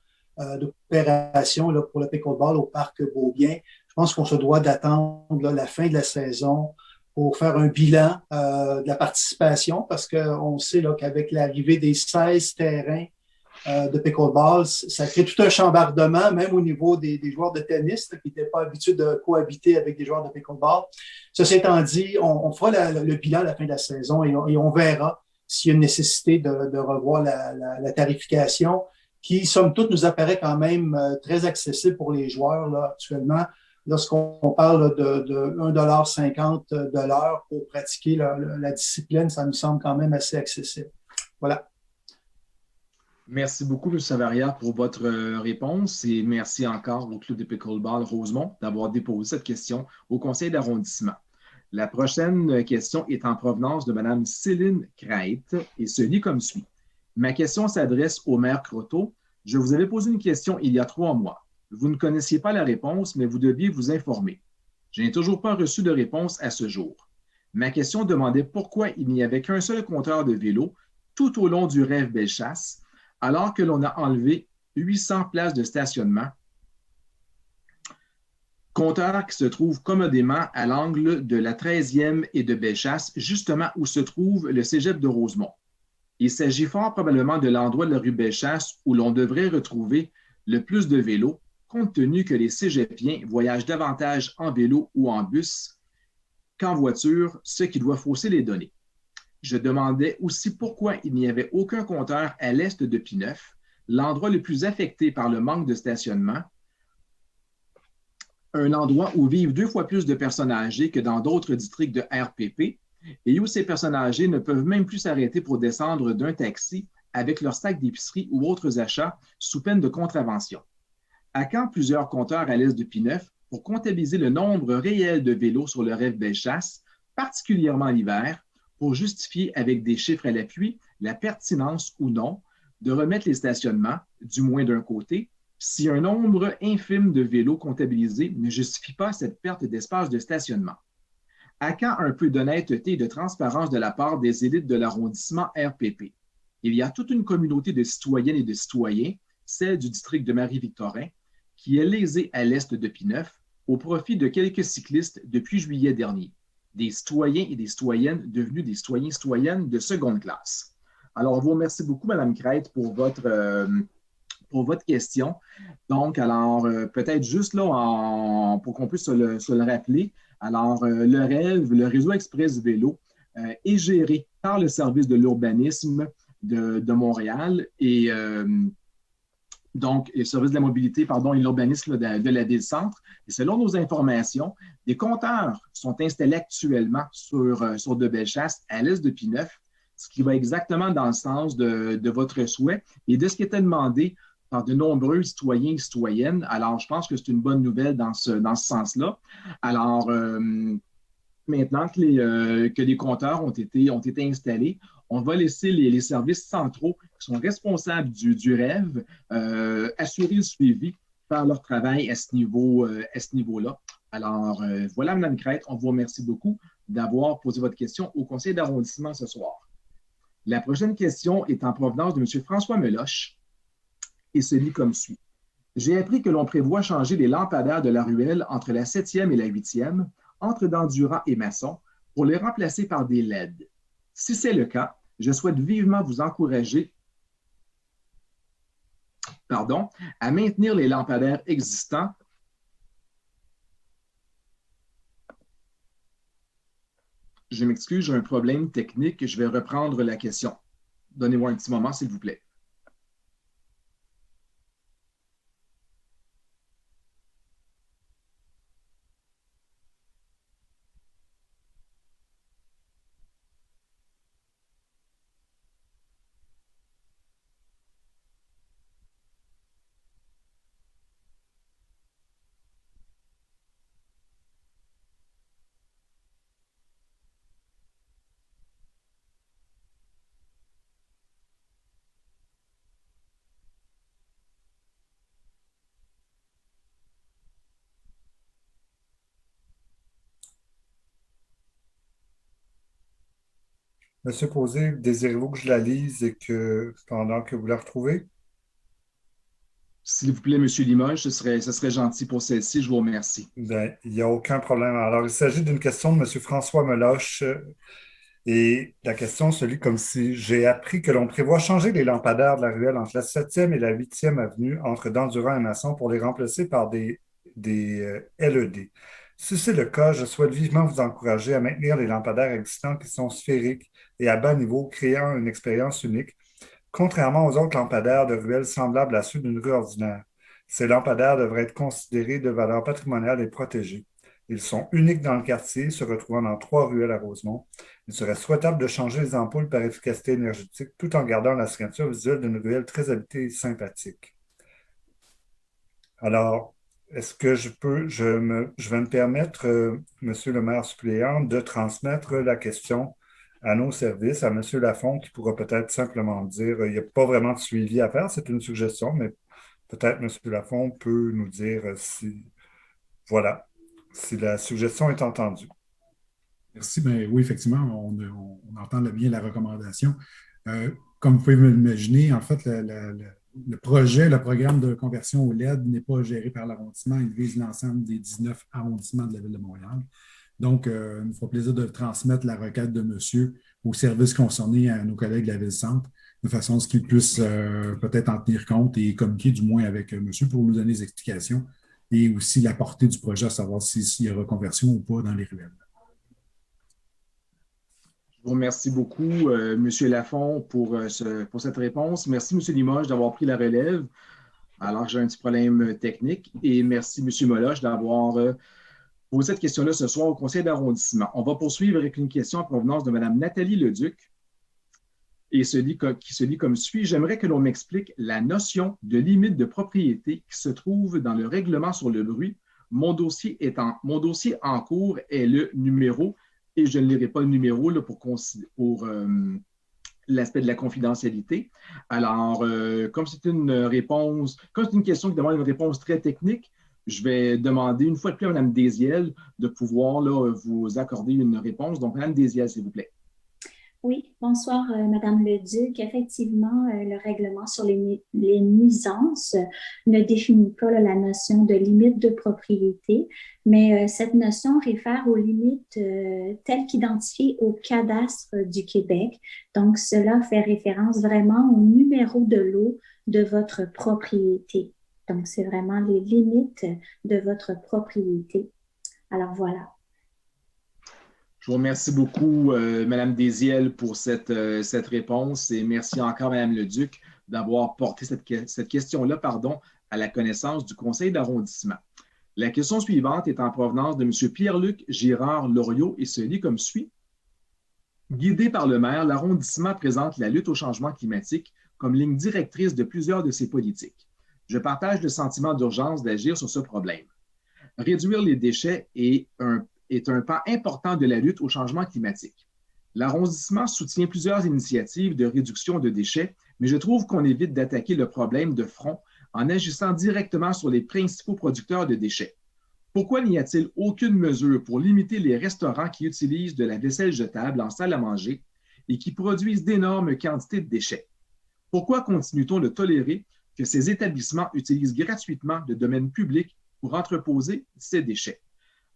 d'opération là, pour le pickleball au Parc Beaubien, je pense qu'on se doit d'attendre là, la fin de la saison pour faire un bilan de la participation parce qu'on sait là, qu'avec l'arrivée des 16 terrains de pickleball, ça crée tout un chambardement, même au niveau des joueurs de tennis là, qui n'étaient pas habitués de cohabiter avec des joueurs de pickleball. Ceci étant dit, on fera le bilan à la fin de la saison et on verra s'il y a une nécessité de revoir la tarification qui, somme toute, nous apparaît quand même très accessible pour les joueurs là, actuellement. Lorsqu'on parle de 1,50 $ de l'heure pour pratiquer la discipline, ça nous semble quand même assez accessible. Voilà. Merci beaucoup, M. Savaria, pour votre réponse et merci encore au Club de pickleball Rosemont d'avoir déposé cette question au conseil d'arrondissement. La prochaine question est en provenance de Mme Céline Crête et se lit comme suit. Ma question s'adresse au maire Croteau. Je vous avais posé une question il y a 3 mois. Vous ne connaissiez pas la réponse, mais vous deviez vous informer. Je n'ai toujours pas reçu de réponse à ce jour. Ma question demandait pourquoi il n'y avait qu'un seul compteur de vélo tout au long du rêve Bellechasse, alors que l'on a enlevé 800 places de stationnement. Compteur qui se trouve commodément à l'angle de la 13e et de Bellechasse, justement où se trouve le cégep de Rosemont. Il s'agit fort probablement de l'endroit de la rue Bellechasse où l'on devrait retrouver le plus de vélos, compte tenu que les cégepiens voyagent davantage en vélo ou en bus qu'en voiture, ce qui doit fausser les données. Je demandais aussi pourquoi il n'y avait aucun compteur à l'est de Pineuf, l'endroit le plus affecté par le manque de stationnement, un endroit où vivent 2 fois plus de personnes âgées que dans d'autres districts de RPP, et où ces personnes âgées ne peuvent même plus s'arrêter pour descendre d'un taxi avec leur sac d'épicerie ou autres achats sous peine de contravention. À quand plusieurs compteurs à l'est de Pineuf pour comptabiliser le nombre réel de vélos sur le rêve Bellechasse, particulièrement l'hiver, pour justifier avec des chiffres à l'appui la pertinence ou non de remettre les stationnements, du moins d'un côté, si un nombre infime de vélos comptabilisés ne justifie pas cette perte d'espace de stationnement. À quand un peu d'honnêteté et de transparence de la part des élites de l'arrondissement RPP? Il y a toute une communauté de citoyennes et de citoyens, celle du district de Marie-Victorin, qui est lésée à l'est de Pineuf au profit de quelques cyclistes depuis juillet dernier, des citoyens et des citoyennes devenus des citoyens et citoyennes de seconde classe. Alors, je vous remercie beaucoup, Mme Crête, pour votre question. Donc, alors, peut-être juste là, pour qu'on puisse se le rappeler, alors, le REV, le réseau Express Vélo, est géré par le service de l'urbanisme de Montréal et donc le service de la mobilité, pardon, et l'urbanisme de la Ville-Centre. Et selon nos informations, des compteurs sont installés actuellement sur de Bellechasse à l'est de Pineuf, ce qui va exactement dans le sens de votre souhait et de ce qui était demandé par de nombreux citoyens et citoyennes. Alors, je pense que c'est une bonne nouvelle dans ce sens-là. Alors, maintenant que les compteurs ont été installés, on va laisser les services centraux qui sont responsables du rêve assurer le suivi, faire leur travail à ce niveau-là. Alors, voilà, Mme Crête, on vous remercie beaucoup d'avoir posé votre question au conseil d'arrondissement ce soir. La prochaine question est en provenance de M. François Meloche et se lit comme suit. J'ai appris que l'on prévoit changer les lampadaires de la ruelle entre la 7e et la 8e entre Dandurand et Masson pour les remplacer par des LED. Si c'est le cas, je souhaite vivement vous encourager à maintenir les lampadaires existants. Je m'excuse, j'ai un problème technique. Je vais reprendre la question. Donnez-moi un petit moment, s'il vous plaît. Monsieur Posé, désirez-vous que je la lise et que pendant que vous la retrouvez? S'il vous plaît, M. Limoges, ce serait gentil pour celle-ci. Je vous remercie. Bien, il n'y a aucun problème. Alors, il s'agit d'une question de M. François Meloche. Et la question se lit comme si j'ai appris que l'on prévoit changer les lampadaires de la ruelle entre la 7e et la 8e avenue, entre Dandurand et Masson, pour les remplacer par des LED. Si c'est le cas, je souhaite vivement vous encourager à maintenir les lampadaires existants qui sont sphériques et à bas niveau, créant une expérience unique, contrairement aux autres lampadaires de ruelles semblables à ceux d'une rue ordinaire. Ces lampadaires devraient être considérés de valeur patrimoniale et protégés. Ils sont uniques dans le quartier, se retrouvant dans 3 ruelles à Rosemont. Il serait souhaitable de changer les ampoules par efficacité énergétique tout en gardant la signature visuelle d'une ruelle très habitée et sympathique. Alors, est-ce que je vais me permettre, Monsieur le maire suppléant, de transmettre la question à nos services, à M. Lafont, qui pourra peut-être simplement dire, il n'y a pas vraiment de suivi à faire, c'est une suggestion, mais peut-être M. Lafont peut nous dire si la suggestion est entendue. Merci. Ben, oui, effectivement, on entend bien la recommandation. Comme vous pouvez l'imaginer, en fait, le programme de conversion au LED n'est pas géré par l'arrondissement. Il vise l'ensemble des 19 arrondissements de la Ville de Montréal. Donc, il nous fera plaisir de transmettre la requête de monsieur aux services concernés à nos collègues de la Ville-Centre, de façon à ce qu'ils puissent peut-être en tenir compte et communiquer du moins avec monsieur pour nous donner des explications et aussi la portée du projet, à savoir s'il y a reconversion ou pas dans les ruelles. Je vous remercie beaucoup, M. Lafont, pour cette réponse. Merci, M. Limoges, d'avoir pris la relève, alors j'ai un petit problème technique. Et merci, M. Meloche, d'avoir posé cette question-là ce soir au conseil d'arrondissement. On va poursuivre avec une question en provenance de Mme Nathalie Leduc et qui se lit comme suit. J'aimerais que l'on m'explique la notion de limite de propriété qui se trouve dans le règlement sur le bruit. Mon dossier en cours est le numéro, et je ne lirai pas le numéro là, pour l'aspect de la confidentialité. Alors, comme c'est une question qui demande une réponse très technique, je vais demander une fois de plus à Mme Désiel de pouvoir là, vous accorder une réponse. Donc, Mme Désiel, s'il vous plaît. Oui, bonsoir, Madame Leduc. Effectivement, le règlement sur les nuisances ne définit pas là, la notion de limite de propriété, mais cette notion réfère aux limites telles qu'identifiées au cadastre du Québec. Donc, cela fait référence vraiment au numéro de lot de votre propriété. Donc, c'est vraiment les limites de votre propriété. Alors, voilà. Je vous remercie beaucoup, Mme Désiel, pour cette réponse et merci encore, Mme Leduc, d'avoir porté cette question-là à la connaissance du conseil d'arrondissement. La question suivante est en provenance de M. Pierre-Luc Girard-Loriot et se lit comme suit. Guidé par le maire, l'arrondissement présente la lutte au changement climatique comme ligne directrice de plusieurs de ses politiques. Je partage le sentiment d'urgence d'agir sur ce problème. Réduire les déchets est un pas important de la lutte au changement climatique. L'arrondissement soutient plusieurs initiatives de réduction de déchets, mais je trouve qu'on évite d'attaquer le problème de front en agissant directement sur les principaux producteurs de déchets. Pourquoi n'y a-t-il aucune mesure pour limiter les restaurants qui utilisent de la vaisselle jetable en salle à manger et qui produisent d'énormes quantités de déchets? Pourquoi continue-t-on de tolérer que ces établissements utilisent gratuitement le domaine public pour entreposer ces déchets?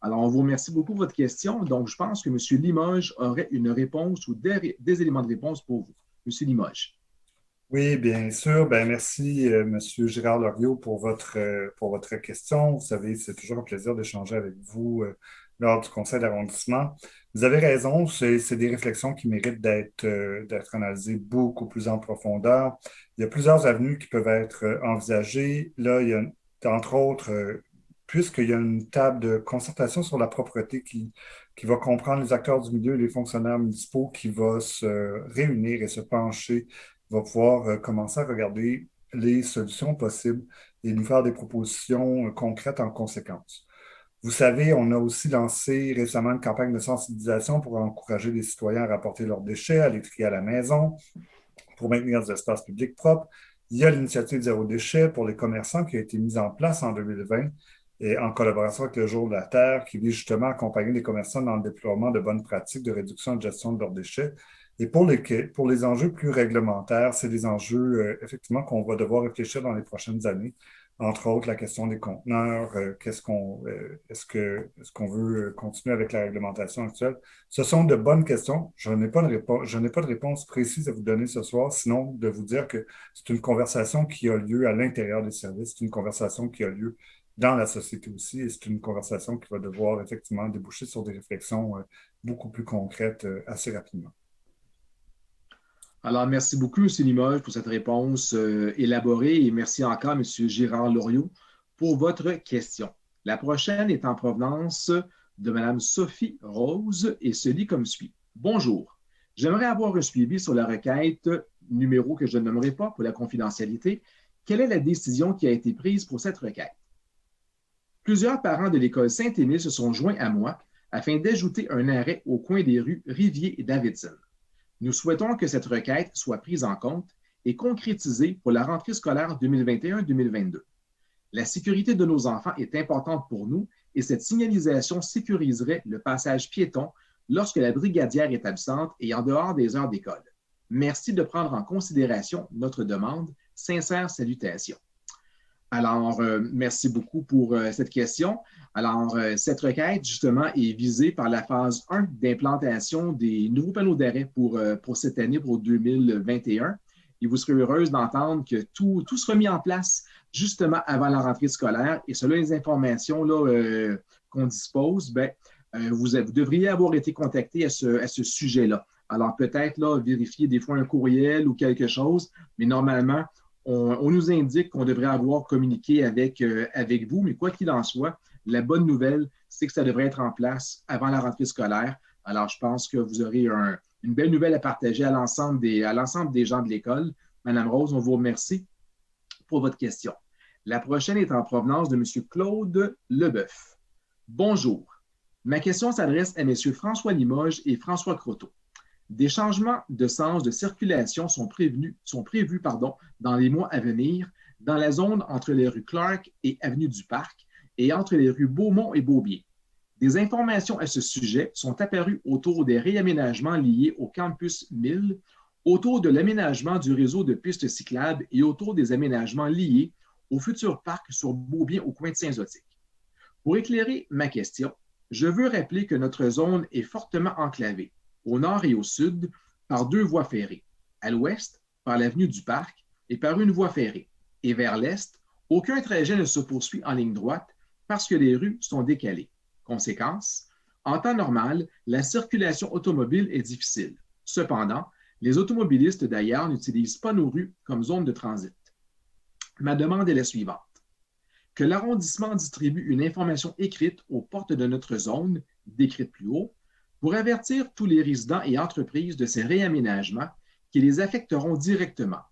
Alors, on vous remercie beaucoup pour votre question. Donc, je pense que M. Limoges aurait une réponse ou des éléments de réponse pour vous. M. Limoges. Oui, bien sûr. Ben, merci, M. Gérard Loriot, pour votre question. Vous savez, c'est toujours un plaisir d'échanger avec vous lors du conseil d'arrondissement. Vous avez raison, c'est des réflexions qui méritent d'être analysées beaucoup plus en profondeur. Il y a plusieurs avenues qui peuvent être envisagées. Là, il y a, entre autres, puisqu'il y a une table de concertation sur la propreté qui va comprendre les acteurs du milieu et les fonctionnaires municipaux qui va se réunir et se pencher va pouvoir commencer à regarder les solutions possibles et nous faire des propositions concrètes en conséquence. Vous savez, on a aussi lancé récemment une campagne de sensibilisation pour encourager les citoyens à rapporter leurs déchets, à les trier à la maison, pour maintenir des espaces publics propres. Il y a l'initiative Zéro déchet pour les commerçants qui a été mise en place en 2020 et en collaboration avec le Jour de la Terre, qui vise justement à accompagner les commerçants dans le déploiement de bonnes pratiques de réduction et de gestion de leurs déchets. Et pour les enjeux plus réglementaires, c'est des enjeux, effectivement, qu'on va devoir réfléchir dans les prochaines années. Entre autres, la question des conteneurs, est-ce qu'on veut continuer avec la réglementation actuelle? Ce sont de bonnes questions. Je n'ai pas de réponse précise à vous donner ce soir, sinon de vous dire que c'est une conversation qui a lieu à l'intérieur des services, c'est une conversation qui a lieu dans la société aussi, et c'est une conversation qui va devoir effectivement déboucher sur des réflexions beaucoup plus concrètes assez rapidement. Alors, merci beaucoup, M. Limoges, pour cette réponse élaborée et merci encore, M. Gérard Loriot, pour votre question. La prochaine est en provenance de Mme Sophie Rose et se lit comme suit. Bonjour. J'aimerais avoir un suivi sur la requête numéro que je ne nommerai pas pour la confidentialité. Quelle est la décision qui a été prise pour cette requête? Plusieurs parents de l'école Saint-Émile se sont joints à moi afin d'ajouter un arrêt au coin des rues Rivier et Davidson. Nous souhaitons que cette requête soit prise en compte et concrétisée pour la rentrée scolaire 2021-2022. La sécurité de nos enfants est importante pour nous et cette signalisation sécuriserait le passage piéton lorsque la brigadière est absente et en dehors des heures d'école. Merci de prendre en considération notre demande. Sincères salutations. Alors, merci beaucoup pour cette question. Alors, cette requête, justement, est visée par la phase 1 d'implantation des nouveaux panneaux d'arrêt pour cette année, pour 2021. Et vous serez heureuse d'entendre que tout sera mis en place justement avant la rentrée scolaire. Et selon les informations là, qu'on dispose, vous devriez avoir été contacté à ce sujet-là. Alors, peut-être là, vérifier des fois un courriel ou quelque chose, mais normalement, on nous indique qu'on devrait avoir communiqué avec vous, mais quoi qu'il en soit, la bonne nouvelle, c'est que ça devrait être en place avant la rentrée scolaire. Alors, je pense que vous aurez une belle nouvelle à partager à l'ensemble des gens de l'école. Madame Rose, on vous remercie pour votre question. La prochaine est en provenance de M. Claude Leboeuf. Bonjour. Ma question s'adresse à M. François Limoges et François Croteau. Des changements de sens de circulation sont prévus dans les mois à venir dans la zone entre les rues Clark et Avenue du Parc et entre les rues Beaumont et Beaubien. Des informations à ce sujet sont apparues autour des réaménagements liés au campus 1000, autour de l'aménagement du réseau de pistes cyclables et autour des aménagements liés au futur parc sur Beaubien au coin de Saint-Zotique. Pour éclairer ma question, je veux rappeler que notre zone est fortement enclavée au nord et au sud, par 2 voies ferrées. À l'ouest, par l'avenue du Parc et par une voie ferrée. Et vers l'est, aucun trajet ne se poursuit en ligne droite parce que les rues sont décalées. Conséquence, en temps normal, la circulation automobile est difficile. Cependant, les automobilistes d'ailleurs n'utilisent pas nos rues comme zone de transit. Ma demande est la suivante. Que l'arrondissement distribue une information écrite aux portes de notre zone, décrite plus haut, pour avertir tous les résidents et entreprises de ces réaménagements qui les affecteront directement,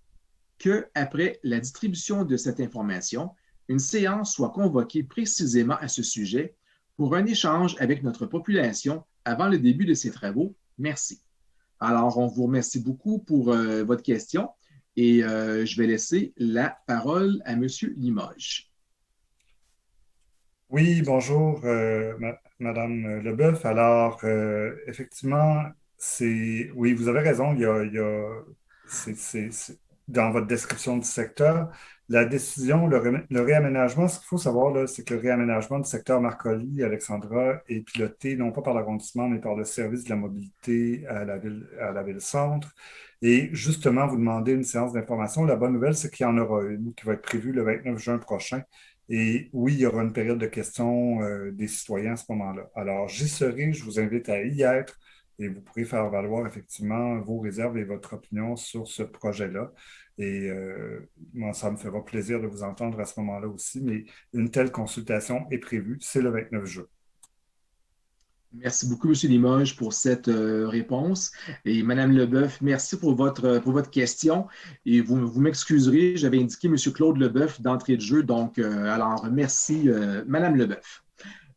que, après la distribution de cette information, une séance soit convoquée précisément à ce sujet pour un échange avec notre population avant le début de ces travaux. Merci. Alors, on vous remercie beaucoup pour votre question et je vais laisser la parole à M. Limoges. Oui, bonjour, Madame Leboeuf. Alors, effectivement, oui, vous avez raison. Dans votre description du secteur, La décision, le réaménagement, ce qu'il faut savoir, là, c'est que le réaménagement du secteur Marcoli, Alexandra, est piloté non pas par l'arrondissement, mais par le service de la mobilité à la ville-centre. Et justement, vous demandez une séance d'information. La bonne nouvelle, c'est qu'il y en aura une qui va être prévue le 29 juin prochain. Et oui, il y aura une période de questions des citoyens à ce moment-là. Alors, j'y serai, je vous invite à y être et vous pourrez faire valoir effectivement vos réserves et votre opinion sur ce projet-là. Et moi, ça me fera plaisir de vous entendre à ce moment-là aussi, mais une telle consultation est prévue, c'est le 29 juin. Merci beaucoup, M. Limoges, pour cette réponse. Et Mme Leboeuf, merci pour votre question. Et vous m'excuserez, j'avais indiqué M. Claude Leboeuf d'entrée de jeu. Donc, alors, merci, Mme Leboeuf.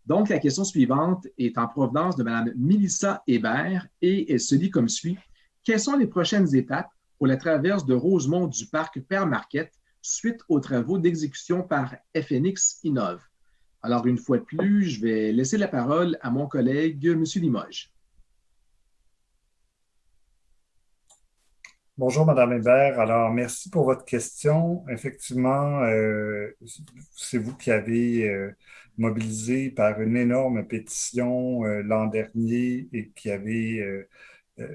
Donc, la question suivante est en provenance de Mme Mélissa Hébert et elle se lit comme suit. Quelles sont les prochaines étapes pour la traverse de Rosemont du parc Père Marquette suite aux travaux d'exécution par FNX Innov? Alors, une fois de plus, je vais laisser la parole à mon collègue, M. Limoges. Bonjour, Mme Hébert. Alors, merci pour votre question. Effectivement, c'est vous qui avez mobilisé par une énorme pétition l'an dernier et qui avez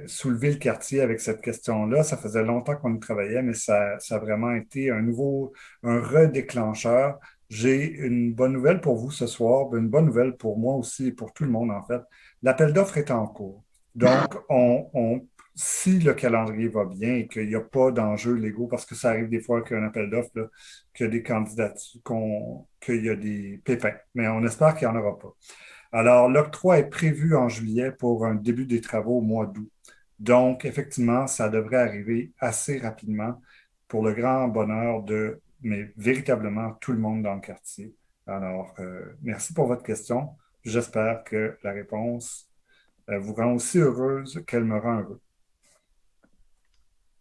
soulevé le quartier avec cette question-là. Ça faisait longtemps qu'on y travaillait, mais ça a vraiment été un redéclencheur. J'ai une bonne nouvelle pour vous ce soir, une bonne nouvelle pour moi aussi et pour tout le monde, en fait. L'appel d'offres est en cours. Donc, si le calendrier va bien et qu'il n'y a pas d'enjeux légaux, parce que ça arrive des fois qu'il y a un appel d'offres, qu'il y a des candidatures, qu'il y a des pépins, mais on espère qu'il n'y en aura pas. Alors, l'octroi est prévu en juillet pour un début des travaux au mois d'août. Donc, effectivement, ça devrait arriver assez rapidement pour le grand bonheur mais véritablement tout le monde dans le quartier. Alors, merci pour votre question. J'espère que la réponse vous rend aussi heureuse qu'elle me rend heureux.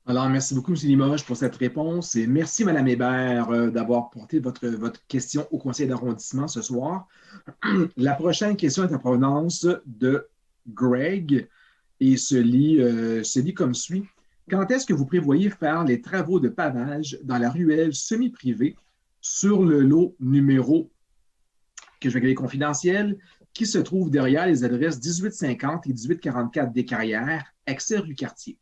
Alors, merci beaucoup, M. Limoges, pour cette réponse et merci, Mme Hébert, d'avoir porté votre question au conseil d'arrondissement ce soir. La prochaine question est en provenance de Greg et se lit comme suit. Quand est-ce que vous prévoyez faire les travaux de pavage dans la ruelle semi-privée sur le lot numéro, que je vais appeler confidentiel, qui se trouve derrière les adresses 1850 et 1844 des Carrières, accès rue Cartier?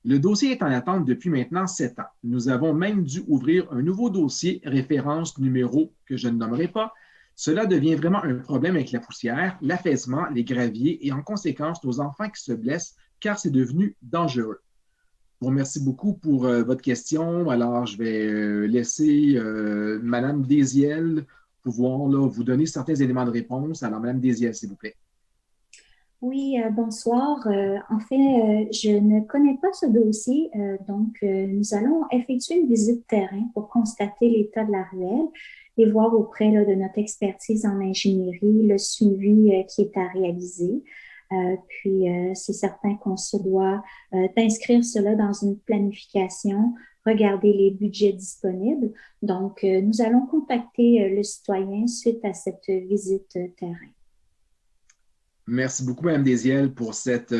Le dossier est en attente depuis maintenant 7 ans. Nous avons même dû ouvrir un nouveau dossier, référence numéro que je ne nommerai pas. Cela devient vraiment un problème avec la poussière, l'affaissement, les graviers et en conséquence nos enfants qui se blessent car c'est devenu dangereux. Je vous remercie beaucoup pour votre question. Alors, je vais laisser Mme Désiel pouvoir vous donner certains éléments de réponse. Alors, Mme Désiel, s'il vous plaît. Oui, bonsoir. En fait, je ne connais pas ce dossier, donc nous allons effectuer une visite terrain pour constater l'état de la ruelle et voir auprès de notre expertise en ingénierie le suivi qui est à réaliser. Puis, c'est certain qu'on se doit d'inscrire cela dans une planification, regarder les budgets disponibles. Donc, nous allons contacter le citoyen suite à cette visite terrain. Merci beaucoup, Mme Désiel, pour cette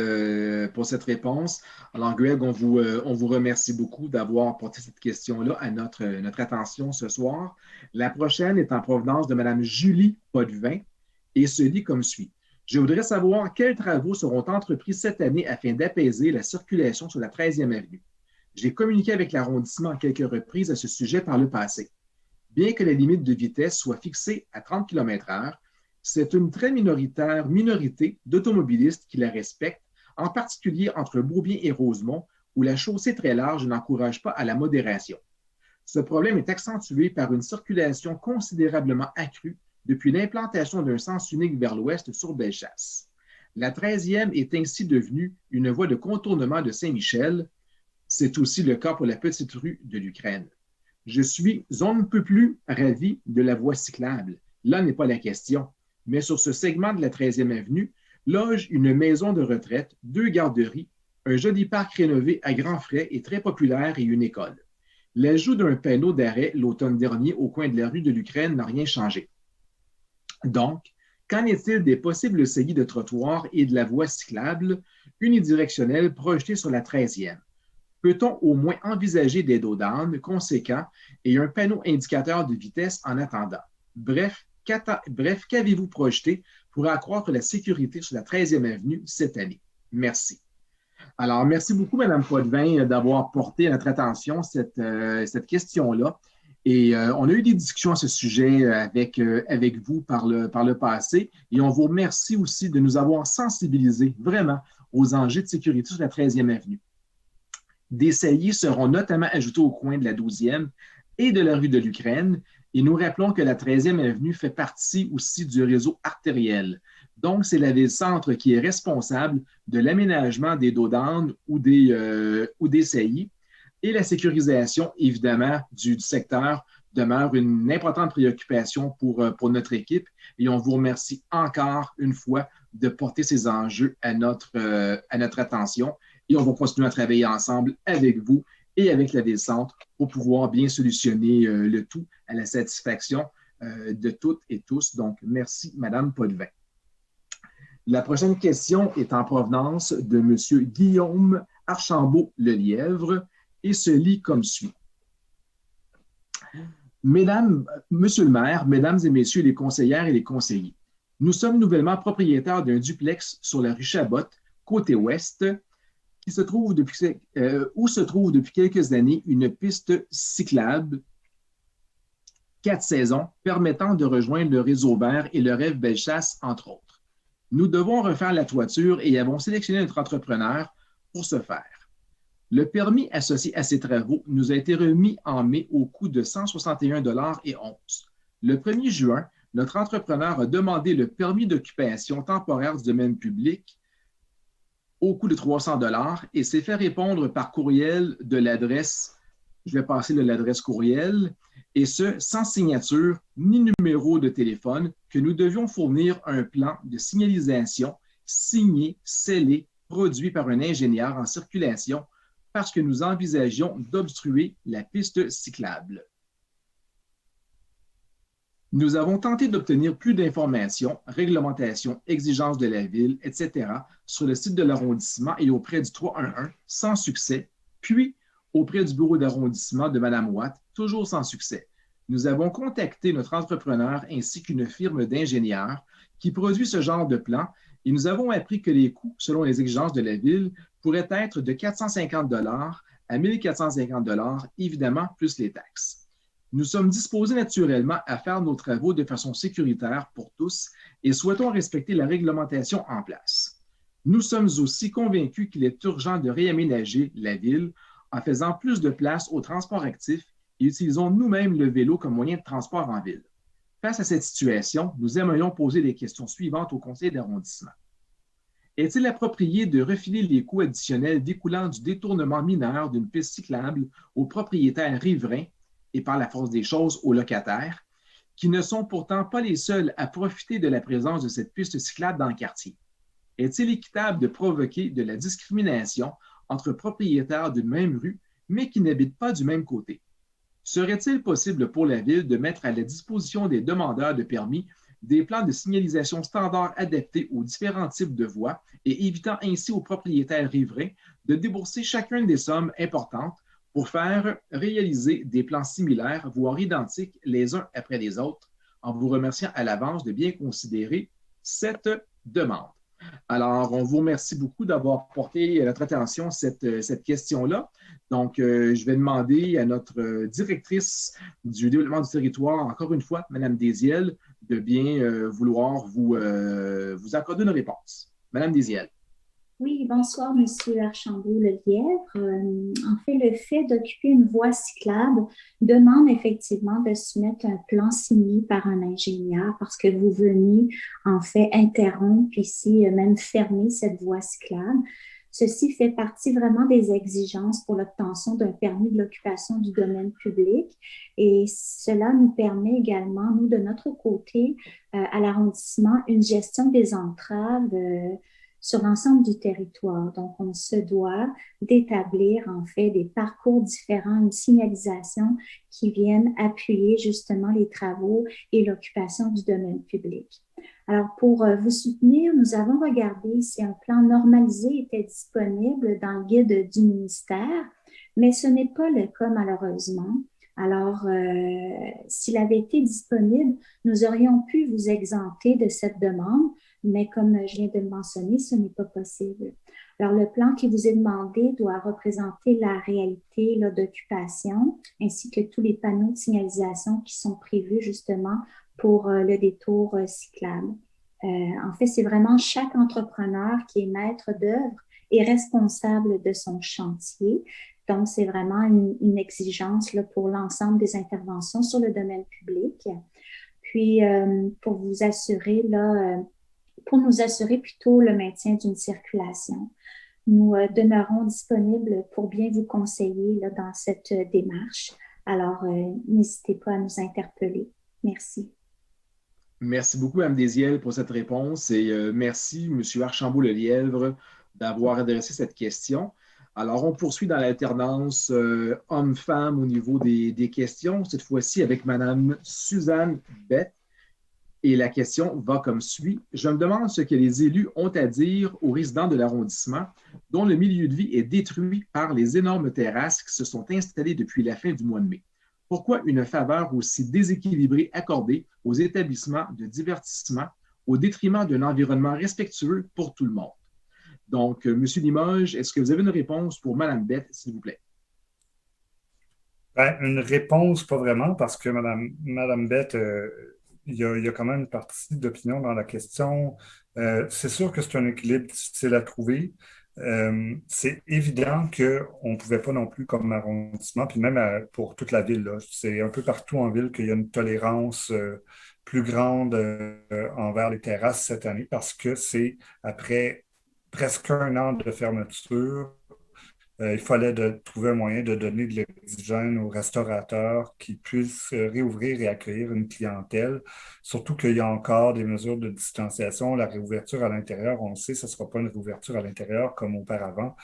réponse. Alors, Greg, on vous remercie beaucoup d'avoir porté cette question-là à notre attention ce soir. La prochaine est en provenance de Mme Julie Potvin et se lit comme suit. Je voudrais savoir quels travaux seront entrepris cette année afin d'apaiser la circulation sur la 13e avenue. J'ai communiqué avec l'arrondissement à quelques reprises à ce sujet par le passé. Bien que la limite de vitesse soit fixée à 30 km/h, c'est une très minorité d'automobilistes qui la respectent, en particulier entre Beaubien et Rosemont, où la chaussée très large n'encourage pas à la modération. Ce problème est accentué par une circulation considérablement accrue depuis l'implantation d'un sens unique vers l'ouest sur Bellechasse. La 13e est ainsi devenue une voie de contournement de Saint-Michel. C'est aussi le cas pour la petite rue de l'Ukraine. Je suis on ne peut plus ravi de la voie cyclable. Là n'est pas la question. Mais sur ce segment de la 13e avenue, loge une maison de retraite, 2 garderies, un joli parc rénové à grands frais et très populaire et une école. L'ajout d'un panneau d'arrêt l'automne dernier au coin de la rue de l'Ukraine n'a rien changé. Donc, qu'en est-il des possibles saillies de trottoirs et de la voie cyclable unidirectionnelle projetée sur la 13e? Peut-on au moins envisager des dos d'âne conséquents et un panneau indicateur de vitesse en attendant? Bref, qu'avez-vous projeté pour accroître la sécurité sur la 13e avenue cette année? Merci. Alors, merci beaucoup, Mme Potvin, d'avoir porté à notre attention cette question-là. Et on a eu des discussions à ce sujet avec vous par le passé. Et on vous remercie aussi de nous avoir sensibilisés vraiment aux enjeux de sécurité sur la 13e avenue. Des saillies seront notamment ajoutés au coin de la 12e et de la rue de l'Ukraine. Et nous rappelons que la 13e avenue fait partie aussi du réseau artériel. Donc, c'est la ville-centre qui est responsable de l'aménagement des dos d'âne ou des saillies. Et la sécurisation, évidemment, du secteur demeure une importante préoccupation pour notre équipe. Et on vous remercie encore une fois de porter ces enjeux à notre attention. Et on va continuer à travailler ensemble avec vous et avec la Ville-Centre pour pouvoir bien solutionner le tout à la satisfaction de toutes et tous. Donc, merci, Mme Potvin. La prochaine question est en provenance de M. Guillaume Archambault-Lelièvre et se lit comme suit. Monsieur le maire, mesdames et messieurs les conseillères et les conseillers, nous sommes nouvellement propriétaires d'un duplex sur la rue Chabot, côté ouest, où se trouve depuis quelques années une piste cyclable 4 saisons permettant de rejoindre le réseau vert et le rêve Bellechasse, entre autres. Nous devons refaire la toiture et avons sélectionné notre entrepreneur pour ce faire. Le permis associé à ces travaux nous a été remis en mai au coût de 161,11 $. Le 1er juin, notre entrepreneur a demandé le permis d'occupation temporaire du domaine public au coût de 300 $ et s'est fait répondre par courriel de l'adresse, je vais passer de l'adresse courriel, et ce, sans signature ni numéro de téléphone, que nous devions fournir un plan de signalisation signé, scellé, produit par un ingénieur en circulation parce que nous envisagions d'obstruer la piste cyclable. Nous avons tenté d'obtenir plus d'informations, réglementations, exigences de la ville, etc., sur le site de l'arrondissement et auprès du 311, sans succès, puis auprès du bureau d'arrondissement de Mme Watt, toujours sans succès. Nous avons contacté notre entrepreneur ainsi qu'une firme d'ingénieurs qui produit ce genre de plan et nous avons appris que les coûts, selon les exigences de la ville, pourraient être de 450 $ à 1450 $, évidemment, plus les taxes. Nous sommes disposés naturellement à faire nos travaux de façon sécuritaire pour tous et souhaitons respecter la réglementation en place. Nous sommes aussi convaincus qu'il est urgent de réaménager la ville en faisant plus de place au transport actif et utilisons nous-mêmes le vélo comme moyen de transport en ville. Face à cette situation, nous aimerions poser les questions suivantes au conseil d'arrondissement. Est-il approprié de refiler les coûts additionnels découlant du détournement mineur d'une piste cyclable aux propriétaires riverains et par la force des choses aux locataires, qui ne sont pourtant pas les seuls à profiter de la présence de cette piste cyclable dans le quartier? Est-il équitable de provoquer de la discrimination entre propriétaires d'une même rue, mais qui n'habitent pas du même côté? Serait-il possible pour la Ville de mettre à la disposition des demandeurs de permis des plans de signalisation standards adaptés aux différents types de voies et évitant ainsi aux propriétaires riverains de débourser chacune des sommes importantes pour faire réaliser des plans similaires, voire identiques les uns après les autres, en vous remerciant à l'avance de bien considérer cette demande. Alors, on vous remercie beaucoup d'avoir porté à notre attention cette question-là. Donc, je vais demander à notre directrice du développement du territoire, encore une fois, Mme Désiel, de bien vouloir vous accorder une réponse. Mme Désiel. Oui, bonsoir, M. Archambault-Lelièvre. En fait, le fait d'occuper une voie cyclable demande effectivement de soumettre un plan signé par un ingénieur parce que vous venez, en fait, interrompre ici, même fermer cette voie cyclable. Ceci fait partie vraiment des exigences pour l'obtention d'un permis de l'occupation du domaine public et cela nous permet également, nous, de notre côté, à l'arrondissement, une gestion des entraves sur l'ensemble du territoire. Donc, on se doit d'établir en fait des parcours différents, une signalisation qui viennent appuyer justement les travaux et l'occupation du domaine public. Alors, pour vous soutenir, nous avons regardé si un plan normalisé était disponible dans le guide du ministère mais ce n'est pas le cas malheureusement. Alors, s'il avait été disponible, nous aurions pu vous exempter de cette demande, mais comme je viens de le mentionner, ce n'est pas possible. Alors, le plan qui vous est demandé doit représenter la réalité d'occupation ainsi que tous les panneaux de signalisation qui sont prévus justement pour le détour cyclable. En fait, c'est vraiment chaque entrepreneur qui est maître d'œuvre et responsable de son chantier. Donc, c'est vraiment une exigence là, pour l'ensemble des interventions sur le domaine public. Puis, pour nous assurer plutôt le maintien d'une circulation. Nous demeurons disponibles pour bien vous conseiller là, dans cette démarche. Alors, n'hésitez pas à nous interpeller. Merci. Merci beaucoup, Mme Desiel, pour cette réponse et merci, M. Archambault-Lelièvre, d'avoir adressé cette question. Alors, on poursuit dans l'alternance homme-femme au niveau des questions, cette fois-ci avec Mme Suzanne Bett. Et la question va comme suit. Je me demande ce que les élus ont à dire aux résidents de l'arrondissement dont le milieu de vie est détruit par les énormes terrasses qui se sont installées depuis la fin du mois de mai. Pourquoi une faveur aussi déséquilibrée accordée aux établissements de divertissement au détriment d'un environnement respectueux pour tout le monde? Donc, M. Limoges, est-ce que vous avez une réponse pour Mme Bett, s'il vous plaît? Ben, une réponse, pas vraiment, parce que Mme Bett, il y a quand même une partie d'opinion dans la question. C'est sûr que c'est un équilibre difficile à trouver. C'est évident qu'on ne pouvait pas non plus, comme arrondissement, puis même pour toute la ville, là, c'est un peu partout en ville qu'il y a une tolérance plus grande envers les terrasses cette année parce que c'est après presque un an de fermeture. Il fallait trouver un moyen de donner de l'oxygène aux restaurateurs qui puissent réouvrir et accueillir une clientèle, surtout qu'il y a encore des mesures de distanciation. La réouverture à l'intérieur, on le sait, ce ne sera pas une réouverture à l'intérieur comme auparavant.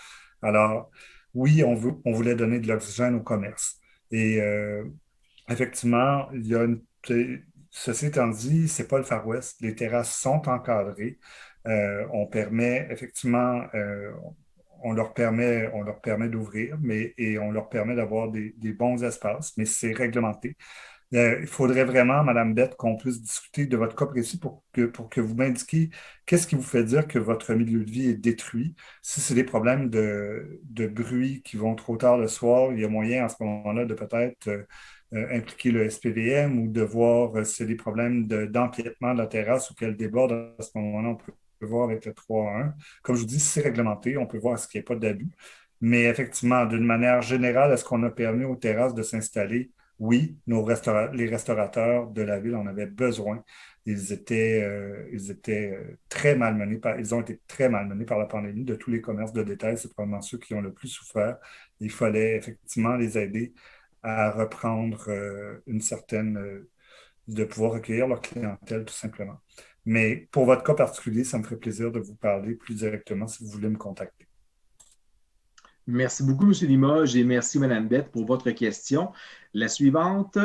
Alors, oui, on voulait donner de l'oxygène au commerce. Et effectivement, il y a ceci étant dit, ce n'est pas le Far West. Les terrasses sont encadrées. On permet effectivement on leur permet d'ouvrir, et on leur permet d'avoir des bons espaces, mais c'est réglementé. Il faudrait vraiment, Mme Bett, qu'on puisse discuter de votre cas précis pour que vous m'indiquiez qu'est-ce qui vous fait dire que votre milieu de vie est détruit. Si c'est des problèmes de bruit qui vont trop tard le soir, il y a moyen à ce moment-là de peut-être impliquer le SPVM ou de voir si c'est des problèmes d'empiètement de la terrasse ou qu'elle déborde. À ce moment-là, on peut voir avec le 3-1. Comme je vous dis, c'est réglementé, on peut voir ce qu'il n'y a pas d'abus. Mais effectivement, d'une manière générale, est-ce qu'on a permis aux terrasses de s'installer? Oui, les restaurateurs de la ville en avaient besoin. Ils étaient très malmenés ils ont été très malmenés par la pandémie de tous les commerces de détail. C'est probablement ceux qui ont le plus souffert. Il fallait effectivement les aider à reprendre de pouvoir accueillir leur clientèle tout simplement. Mais pour votre cas particulier, ça me ferait plaisir de vous parler plus directement si vous voulez me contacter. Merci beaucoup, M. Limoges, et merci, Mme Bett, pour votre question. La suivante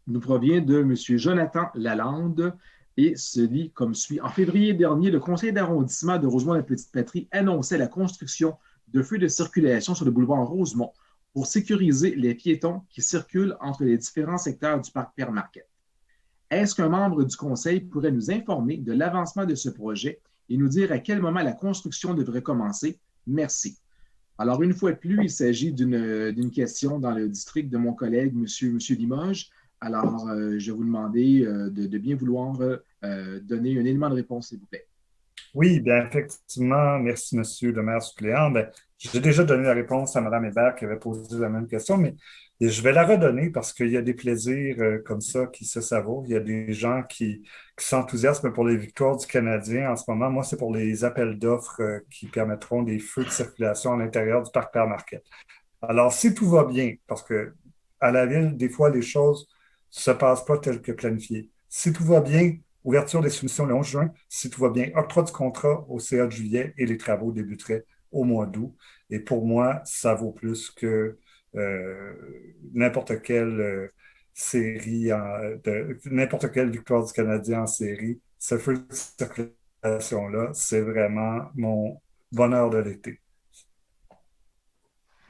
nous provient de M. Jonathan Lalande et se lit comme suit. En février dernier, le conseil d'arrondissement de Rosemont-la-Petite-Patrie annonçait la construction de feux de circulation sur le boulevard Rosemont pour sécuriser les piétons qui circulent entre les différents secteurs du parc Père Marquette. Est-ce qu'un membre du conseil pourrait nous informer de l'avancement de ce projet et nous dire à quel moment la construction devrait commencer? Merci. Alors, une fois de plus, il s'agit d'une question dans le district de mon collègue, M. Limoges. Alors, je vais vous demander de bien vouloir donner un élément de réponse, s'il vous plaît. Oui, bien effectivement, merci, M. le maire suppléant. Bien, j'ai déjà donné la réponse à Mme Hébert qui avait posé la même question, mais je vais la redonner parce qu'il y a des plaisirs comme ça qui se savourent. Il y a des gens qui s'enthousiasment pour les victoires du Canadien en ce moment. Moi, c'est pour les appels d'offres qui permettront des feux de circulation à l'intérieur du parc Père Marquette. Alors, si tout va bien, parce que à la ville, des fois, les choses ne se passent pas telles que planifiées. Si tout va bien, ouverture des soumissions le 11 juin. Si tout va bien, octroi du contrat au CA de juillet et les travaux débuteraient au mois d'août. Et pour moi, ça vaut plus que n'importe quelle série, n'importe quelle victoire du Canadien en série. Ce feu de circulation-là, c'est vraiment mon bonheur de l'été.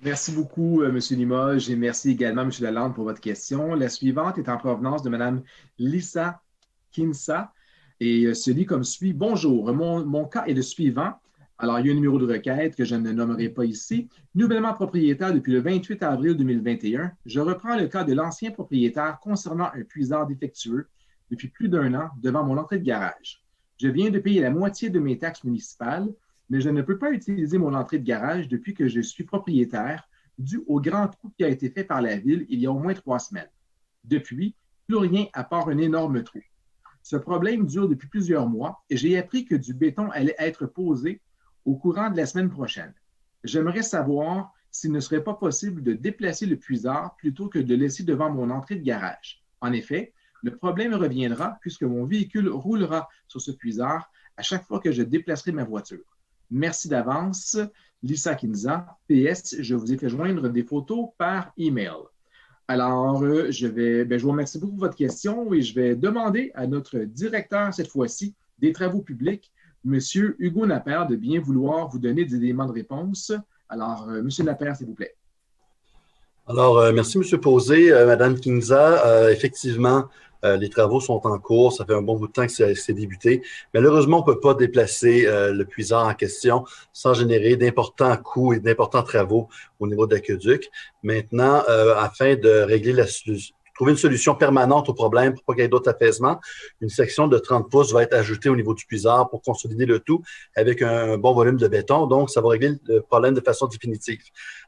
Merci beaucoup, M. Limoges, et merci également, M. Lalande, pour votre question. La suivante est en provenance de Mme Lisa Kinsa et se lit comme suit. Bonjour, mon cas est le suivant. Alors, il y a un numéro de requête que je ne nommerai pas ici. Nouvellement propriétaire depuis le 28 avril 2021, je reprends le cas de l'ancien propriétaire concernant un puisard défectueux depuis plus d'1 an devant mon entrée de garage. Je viens de payer la moitié de mes taxes municipales, mais je ne peux pas utiliser mon entrée de garage depuis que je suis propriétaire, dû au grand trou qui a été fait par la ville il y a au moins 3 semaines. Depuis, plus rien à part un énorme trou. Ce problème dure depuis plusieurs mois et j'ai appris que du béton allait être posé au courant de la semaine prochaine. J'aimerais savoir s'il ne serait pas possible de déplacer le puisard plutôt que de le laisser devant mon entrée de garage. En effet, le problème reviendra puisque mon véhicule roulera sur ce puisard à chaque fois que je déplacerai ma voiture. Merci d'avance, Lisa Kinza. PS, je vous ai fait joindre des photos par email. Alors, je vous remercie beaucoup pour votre question et je vais demander à notre directeur, cette fois-ci, des travaux publics, M. Hugo Napper, de bien vouloir vous donner des éléments de réponse. Alors, M. Napper, s'il vous plaît. Alors, merci, M. Posé. Madame Kinza, effectivement, les travaux sont en cours. Ça fait un bon bout de temps que c'est débuté. Malheureusement, on ne peut pas déplacer le puisard en question sans générer d'importants coûts et d'importants travaux au niveau de l'aqueduc. Maintenant, afin de régler trouver une solution permanente au problème pour pas qu'il y ait d'autres apaisements, une section de 30 pouces va être ajoutée au niveau du puisard pour consolider le tout avec un bon volume de béton. Donc, ça va régler le problème de façon définitive.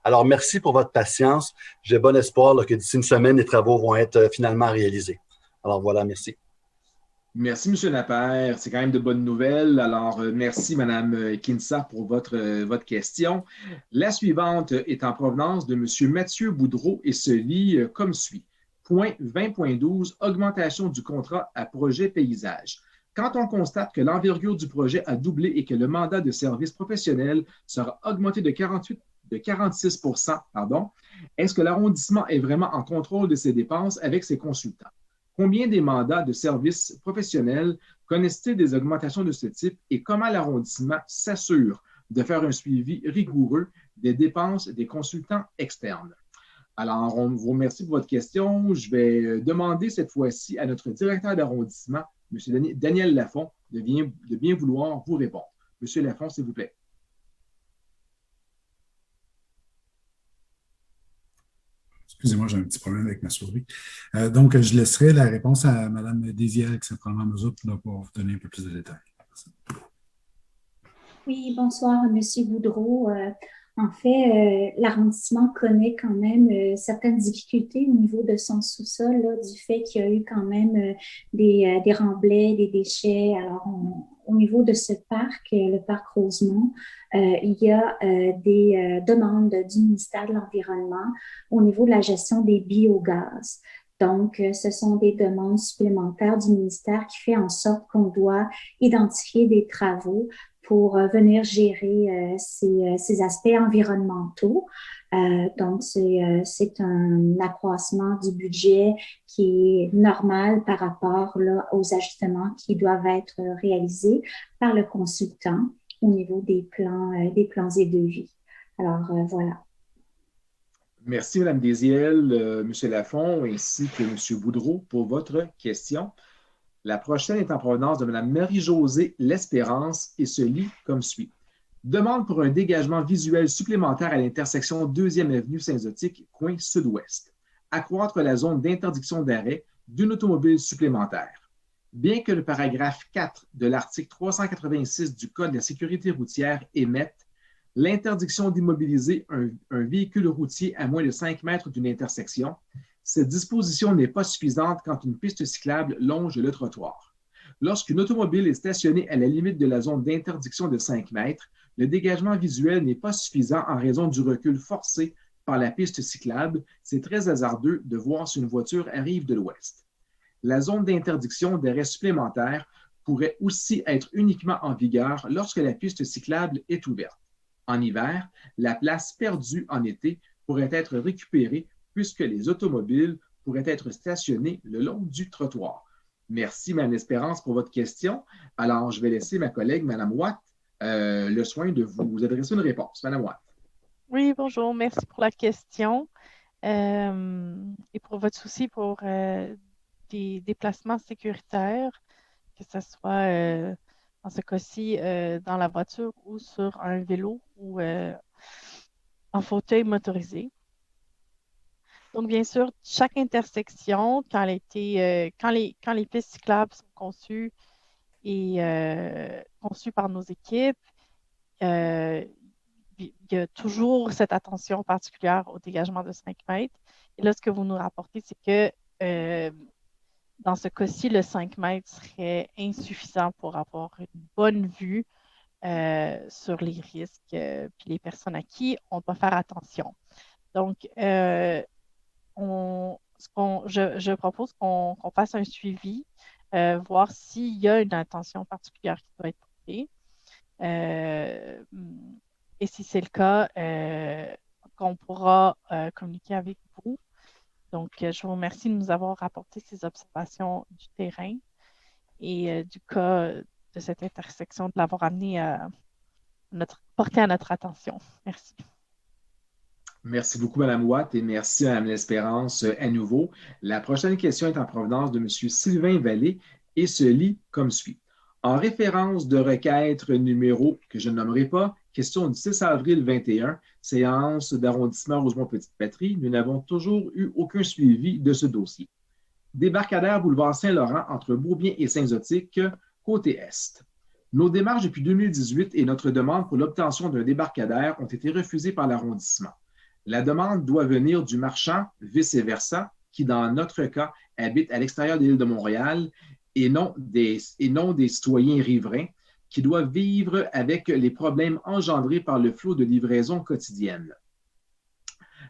Alors, merci pour votre patience. J'ai bon espoir que d'ici une semaine, les travaux vont être finalement réalisés. Alors voilà, merci. Merci, M. Napper. C'est quand même de bonnes nouvelles. Alors, merci, Mme Kinsa, pour votre question. La suivante est en provenance de M. Mathieu Boudreau et se lit comme suit. Point 20.12, augmentation du contrat à projet paysage. Quand on constate que l'envergure du projet a doublé et que le mandat de service professionnel sera augmenté de 46 %, est-ce que l'arrondissement est vraiment en contrôle de ses dépenses avec ses consultants? Combien des mandats de service professionnels connaissent-ils des augmentations de ce type et comment l'arrondissement s'assure de faire un suivi rigoureux des dépenses des consultants externes? Alors, on vous remercie pour votre question. Je vais demander cette fois-ci à notre directeur d'arrondissement, M. Daniel Lafont, de bien vouloir vous répondre. M. Lafont, s'il vous plaît. Excusez-moi, j'ai un petit problème avec ma souris. Donc, je laisserai la réponse à Mme Désiel qui se prendra en mesure pour vous donner un peu plus de détails. Merci. Oui, bonsoir, M. Boudreau. En fait, l'arrondissement connaît quand même certaines difficultés au niveau de son sous-sol, du fait qu'il y a eu quand même des remblais, des déchets. Alors, au niveau de ce parc, le parc Rosemont, il y a des demandes du ministère de l'Environnement au niveau de la gestion des biogaz. Donc, ce sont des demandes supplémentaires du ministère qui fait en sorte qu'on doit identifier des travaux pour venir gérer ces aspects environnementaux. Donc, c'est un accroissement du budget qui est normal par rapport aux ajustements qui doivent être réalisés par le consultant au niveau des plans et devis. Alors, voilà. Merci, Mme Désiel, M. Lafont, ainsi que M. Boudreau pour votre question. La prochaine est en provenance de Mme Marie-Josée L'Espérance et se lit comme suit. Demande pour un dégagement visuel supplémentaire à l'intersection 2e avenue Saint-Zotique, coin sud-ouest. Accroître la zone d'interdiction d'arrêt d'une automobile supplémentaire. Bien que le paragraphe 4 de l'article 386 du Code de la sécurité routière émette l'interdiction d'immobiliser un véhicule routier à moins de 5 mètres d'une intersection, cette disposition n'est pas suffisante quand une piste cyclable longe le trottoir. Lorsqu'une automobile est stationnée à la limite de la zone d'interdiction de 5 mètres, le dégagement visuel n'est pas suffisant en raison du recul forcé par la piste cyclable. C'est très hasardeux de voir si une voiture arrive de l'ouest. La zone d'interdiction d'arrêt supplémentaire pourrait aussi être uniquement en vigueur lorsque la piste cyclable est ouverte. En hiver, la place perdue en été pourrait être récupérée puisque les automobiles pourraient être stationnées le long du trottoir. Merci, Mme Espérance, pour votre question. Alors, je vais laisser ma collègue, Mme Watt, le soin de vous adresser une réponse. Mme Watt. Oui, bonjour. Merci pour la question et pour votre souci pour des déplacements sécuritaires, que ce soit dans ce cas-ci dans la voiture ou sur un vélo ou en fauteuil motorisé. Donc, bien sûr, chaque intersection, quand les pistes cyclables sont conçues et conçues par nos équipes, euh, il y a toujours cette attention particulière au dégagement de 5 mètres. Et là, ce que vous nous rapportez, c'est que dans ce cas-ci, le 5 mètres serait insuffisant pour avoir une bonne vue sur les risques puis les personnes à qui on doit faire attention. Donc, je propose qu'on fasse un suivi, voir s'il y a une attention particulière qui doit être portée. Et si c'est le cas, qu'on pourra communiquer avec vous. Donc, je vous remercie de nous avoir rapporté ces observations du terrain et du cas de cette intersection, de l'avoir amené porté à notre attention. Merci. Merci beaucoup, Mme Watt, et merci à Mme L'Espérance à nouveau. La prochaine question est en provenance de M. Sylvain Vallée et se lit comme suit. En référence de requête numéro que je ne nommerai pas, question du 6 avril 21, séance d'arrondissement Rosemont-Petite-Patrie, nous n'avons toujours eu aucun suivi de ce dossier. Débarcadère boulevard Saint-Laurent entre Beaubien et Saint-Zotique, côté Est. Nos démarches depuis 2018 et notre demande pour l'obtention d'un débarcadère ont été refusées par l'arrondissement. La demande doit venir du marchand, vice-versa, qui, dans notre cas, habite à l'extérieur de l'île de Montréal et non des citoyens riverains qui doivent vivre avec les problèmes engendrés par le flot de livraison quotidienne.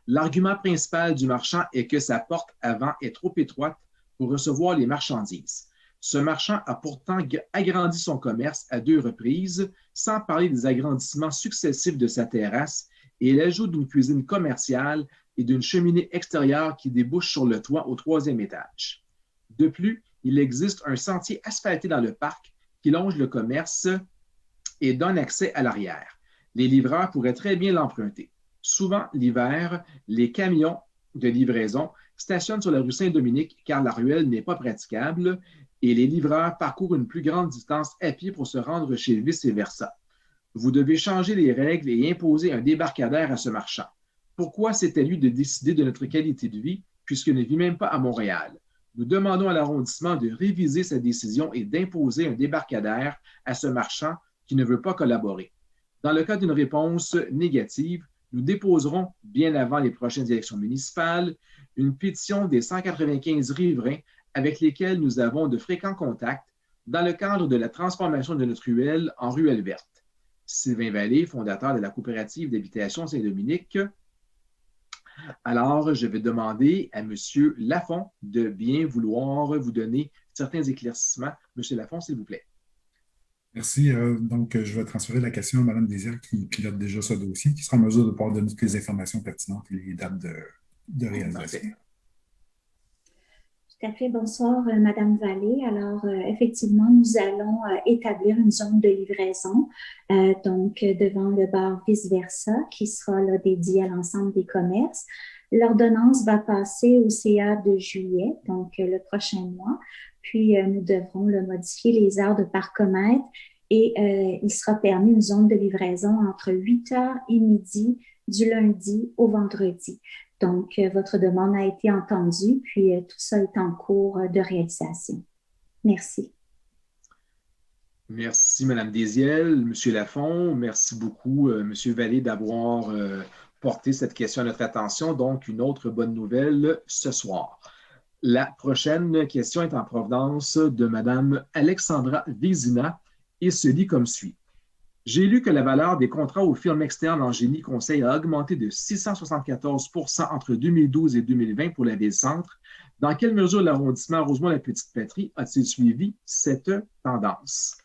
L'argument principal du marchand est que sa porte avant est trop étroite pour recevoir les marchandises. Ce marchand a pourtant agrandi son commerce à 2 reprises, sans parler des agrandissements successifs de sa terrasse et l'ajout d'une cuisine commerciale et d'une cheminée extérieure qui débouche sur le toit au 3e étage. De plus, il existe un sentier asphalté dans le parc qui longe le commerce et donne accès à l'arrière. Les livreurs pourraient très bien l'emprunter. Souvent, l'hiver, les camions de livraison stationnent sur la rue Saint-Dominique car la ruelle n'est pas praticable et les livreurs parcourent une plus grande distance à pied pour se rendre chez vice-versa. Vous devez changer les règles et imposer un débarcadère à ce marchand. Pourquoi c'est à lui de décider de notre qualité de vie puisqu'il ne vit même pas à Montréal? Nous demandons à l'arrondissement de réviser sa décision et d'imposer un débarcadère à ce marchand qui ne veut pas collaborer. Dans le cas d'une réponse négative, nous déposerons, bien avant les prochaines élections municipales, une pétition des 195 riverains avec lesquels nous avons de fréquents contacts dans le cadre de la transformation de notre ruelle en ruelle verte. Sylvain Vallée, fondateur de la coopérative d'habitation Saint-Dominique. Alors, je vais demander à M. Lafont de bien vouloir vous donner certains éclaircissements. M. Lafont, s'il vous plaît. Merci. Donc, je vais transférer la question à Mme Désir qui pilote déjà ce dossier, qui sera en mesure de pouvoir donner toutes les informations pertinentes et les dates de réalisation. Tout à fait. Bonsoir, Madame Vallée. Alors, effectivement, nous allons établir une zone de livraison, donc devant le bar vice-versa, qui sera là, dédié à l'ensemble des commerces. L'ordonnance va passer au CA de juillet, donc le prochain mois. Puis, nous devrons modifier les heures de parcomètre et il sera permis une zone de livraison entre 8h et midi du lundi au vendredi. Donc, votre demande a été entendue, puis tout ça est en cours de réalisation. Merci. Merci, Mme Désiel, M. Lafont. Merci beaucoup, M. Vallée, d'avoir porté cette question à notre attention. Donc, une autre bonne nouvelle ce soir. La prochaine question est en provenance de Mme Alexandra Vézina et se lit comme suit. J'ai lu que la valeur des contrats aux firmes externes en génie conseil a augmenté de 674 % entre 2012 et 2020 pour la Ville-Centre. Dans quelle mesure l'arrondissement Rosemont-la-Petite-Patrie a-t-il suivi cette tendance?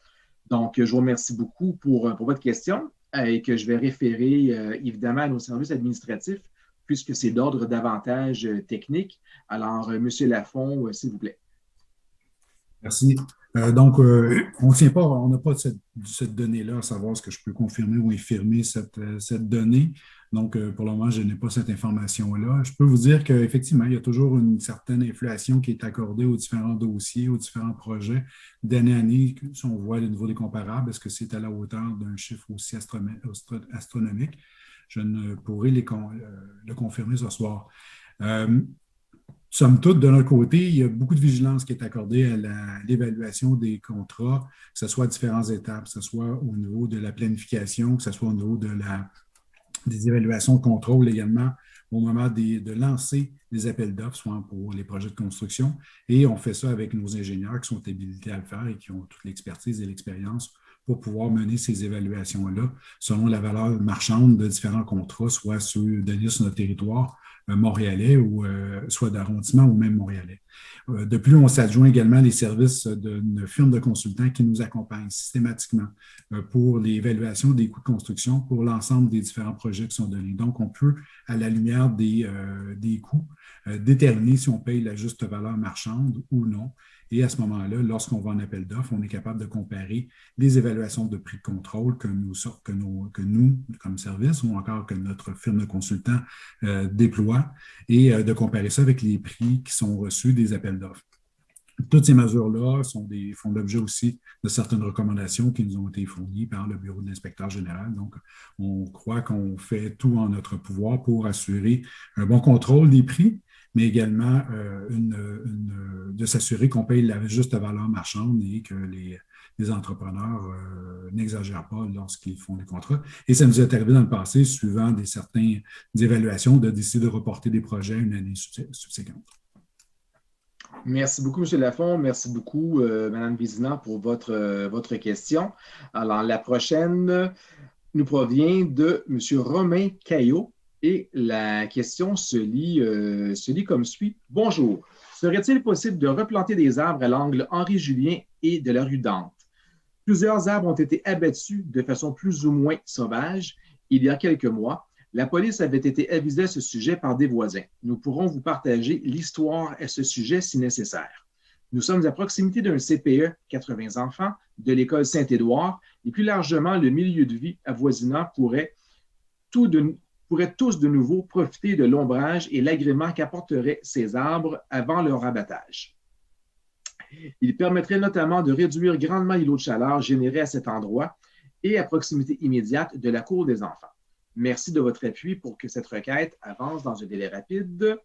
Donc, je vous remercie beaucoup pour votre question et que je vais référer évidemment à nos services administratifs puisque c'est d'ordre davantage technique. Alors, M. Lafont, s'il vous plaît. Merci. Donc, on n'a pas cette donnée-là à savoir ce que je peux confirmer ou infirmer cette donnée. Donc, pour le moment, je n'ai pas cette information-là. Je peux vous dire qu'effectivement, il y a toujours une certaine inflation qui est accordée aux différents dossiers, aux différents projets d'année en année. Si on voit le niveau des comparables, est-ce que c'est à la hauteur d'un chiffre aussi astronomique? Je ne pourrai le confirmer ce soir. Somme toute, de notre côté, il y a beaucoup de vigilance qui est accordée à l'évaluation des contrats, que ce soit à différentes étapes, que ce soit au niveau de la planification, que ce soit au niveau des évaluations de contrôle également, au moment de lancer les appels d'offres, soit pour les projets de construction. Et on fait ça avec nos ingénieurs qui sont habilités à le faire et qui ont toute l'expertise et l'expérience pour pouvoir mener ces évaluations-là selon la valeur marchande de différents contrats, soit ceux donnés sur notre territoire montréalais ou soit d'arrondissement ou même montréalais. De plus, on s'adjoint également les services d'une firme de consultants qui nous accompagne systématiquement pour l'évaluation des coûts de construction pour l'ensemble des différents projets qui sont donnés. Donc, on peut, à la lumière des coûts, déterminer si on paye la juste valeur marchande ou non. Et à ce moment-là, lorsqu'on va en appel d'offres, on est capable de comparer les évaluations de prix de contrôle que nous, comme service, ou encore que notre firme de consultants déploie, et de comparer ça avec les prix qui sont reçus des appels d'offres. Toutes ces mesures-là font l'objet aussi de certaines recommandations qui nous ont été fournies par le Bureau de l'inspecteur général. Donc, on croit qu'on fait tout en notre pouvoir pour assurer un bon contrôle des prix, mais également de s'assurer qu'on paye la juste valeur marchande et que les entrepreneurs n'exagèrent pas lorsqu'ils font des contrats. Et ça nous est arrivé dans le passé, suivant certaines évaluations, de décider de reporter des projets à une année subséquente. Merci beaucoup, M. Lafond. Merci beaucoup, Mme Vézina, pour votre question. Alors, la prochaine nous provient de M. Romain Caillot. Et la question se lit comme suit. Bonjour. Serait-il possible de replanter des arbres à l'angle Henri-Julien et de la rue Dante? Plusieurs arbres ont été abattus de façon plus ou moins sauvage il y a quelques mois. La police avait été avisée à ce sujet par des voisins. Nous pourrons vous partager l'histoire à ce sujet si nécessaire. Nous sommes à proximité d'un CPE, 80 enfants, de l'école Saint-Édouard, et plus largement, le milieu de vie avoisinant pourraient tous de nouveau profiter de l'ombrage et l'agrément qu'apporteraient ces arbres avant leur abattage. Il permettrait notamment de réduire grandement l'îlot de chaleur généré à cet endroit et à proximité immédiate de la cour des enfants. Merci de votre appui pour que cette requête avance dans un délai rapide.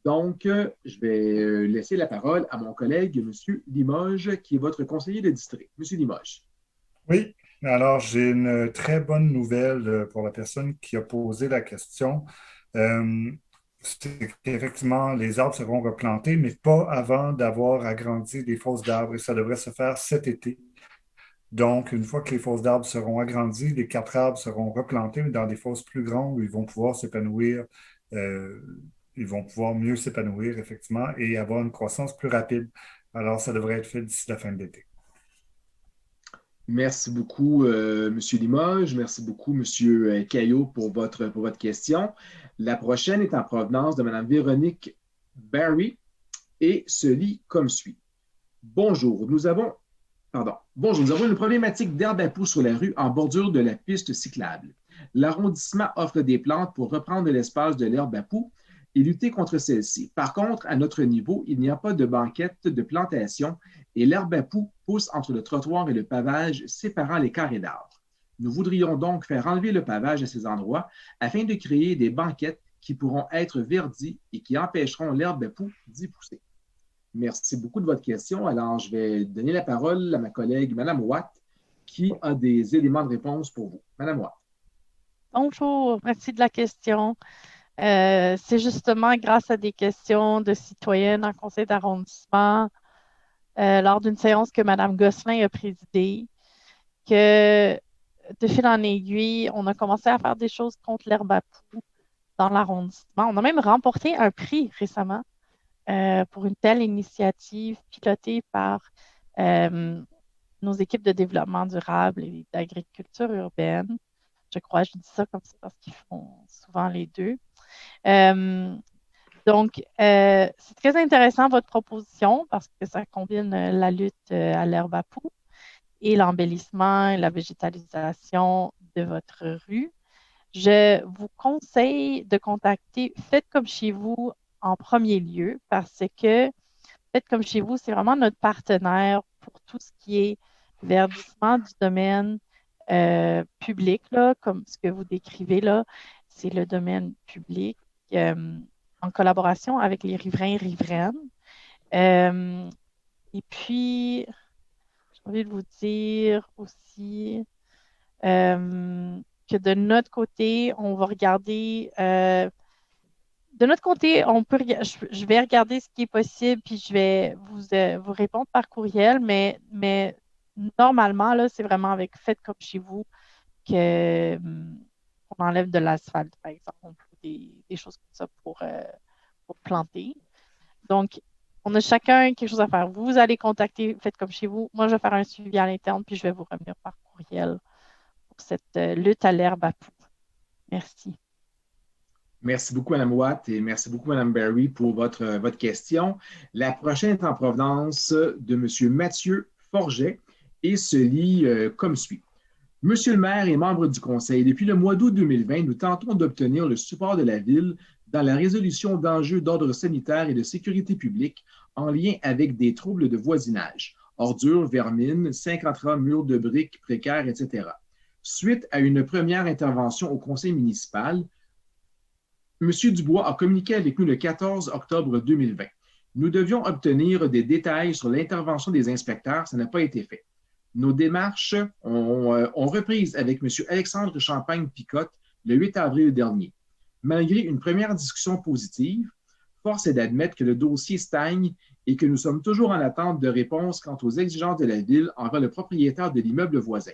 Donc, je vais laisser la parole à mon collègue, M. Limoges, qui est votre conseiller de district. M. Limoges. Oui, alors j'ai une très bonne nouvelle pour la personne qui a posé la question. C'est qu'effectivement, les arbres seront replantés, mais pas avant d'avoir agrandi les fosses d'arbres, et ça devrait se faire cet été. Donc, une fois que les fosses d'arbres seront agrandies, les 4 arbres seront replantés dans des fosses plus grandes où ils vont pouvoir s'épanouir, ils vont pouvoir mieux s'épanouir, effectivement, et avoir une croissance plus rapide. Alors, ça devrait être fait d'ici la fin de l'été. Merci beaucoup, M. Limoges. Merci beaucoup, M. Caillot, pour votre question. La prochaine est en provenance de Mme Véronique Barry et se lit comme suit. Bonjour, nous avons une problématique d'herbe à poux sur la rue en bordure de la piste cyclable. L'arrondissement offre des plantes pour reprendre l'espace de l'herbe à poux et lutter contre celle-ci. Par contre, à notre niveau, il n'y a pas de banquette de plantation et l'herbe à poux pousse entre le trottoir et le pavage, séparant les carrés d'arbres. Nous voudrions donc faire enlever le pavage à ces endroits afin de créer des banquettes qui pourront être verdies et qui empêcheront l'herbe à poux d'y pousser. Merci beaucoup de votre question. Alors, je vais donner la parole à ma collègue, Mme Watt, qui a des éléments de réponse pour vous. Mme Watt. Bonjour, merci de la question. C'est justement grâce à des questions de citoyennes en conseil d'arrondissement lors d'une séance que Mme Gosselin a présidée que de fil en aiguille, on a commencé à faire des choses contre l'herbe à poux dans l'arrondissement. On a même remporté un prix récemment pour une telle initiative pilotée par nos équipes de développement durable et d'agriculture urbaine. Je crois, je dis ça comme ça parce qu'ils font souvent les deux. Donc, c'est très intéressant votre proposition parce que ça combine la lutte à l'herbe à poux et l'embellissement et la végétalisation de votre rue. Je vous conseille de contacter Faites comme chez vous en premier lieu parce que Faites comme chez vous, c'est vraiment notre partenaire pour tout ce qui est verdissement du domaine public, là, comme ce que vous décrivez là, c'est le domaine public en collaboration avec les riverains et riveraines. Et puis, j'ai envie de vous dire aussi que de notre côté, on va regarder. De notre côté, je vais regarder ce qui est possible, puis je vais vous répondre par courriel, mais normalement, là, c'est vraiment avec Faites comme chez vous qu'on enlève de l'asphalte, par exemple, ou des choses comme ça pour planter. Donc, on a chacun quelque chose à faire. Vous allez contacter Faites comme chez vous. Moi, je vais faire un suivi à l'interne, puis je vais vous revenir par courriel pour cette lutte à l'herbe à poux. Merci. Merci beaucoup, Mme Watt, et merci beaucoup, Mme Berry, pour votre question. La prochaine est en provenance de M. Mathieu Forget et se lit comme suit. Monsieur le maire et membres du Conseil, depuis le mois d'août 2020, nous tentons d'obtenir le support de la Ville dans la résolution d'enjeux d'ordre sanitaire et de sécurité publique en lien avec des troubles de voisinage, ordures, vermine, 50 murs de briques précaires, etc. Suite à une première intervention au Conseil municipal, M. Dubois a communiqué avec nous le 14 octobre 2020. Nous devions obtenir des détails sur l'intervention des inspecteurs, ça n'a pas été fait. Nos démarches ont repris avec M. Alexandre Champagne-Picotte le 8 avril dernier. Malgré une première discussion positive, force est d'admettre que le dossier stagne et que nous sommes toujours en attente de réponse quant aux exigences de la Ville envers le propriétaire de l'immeuble voisin.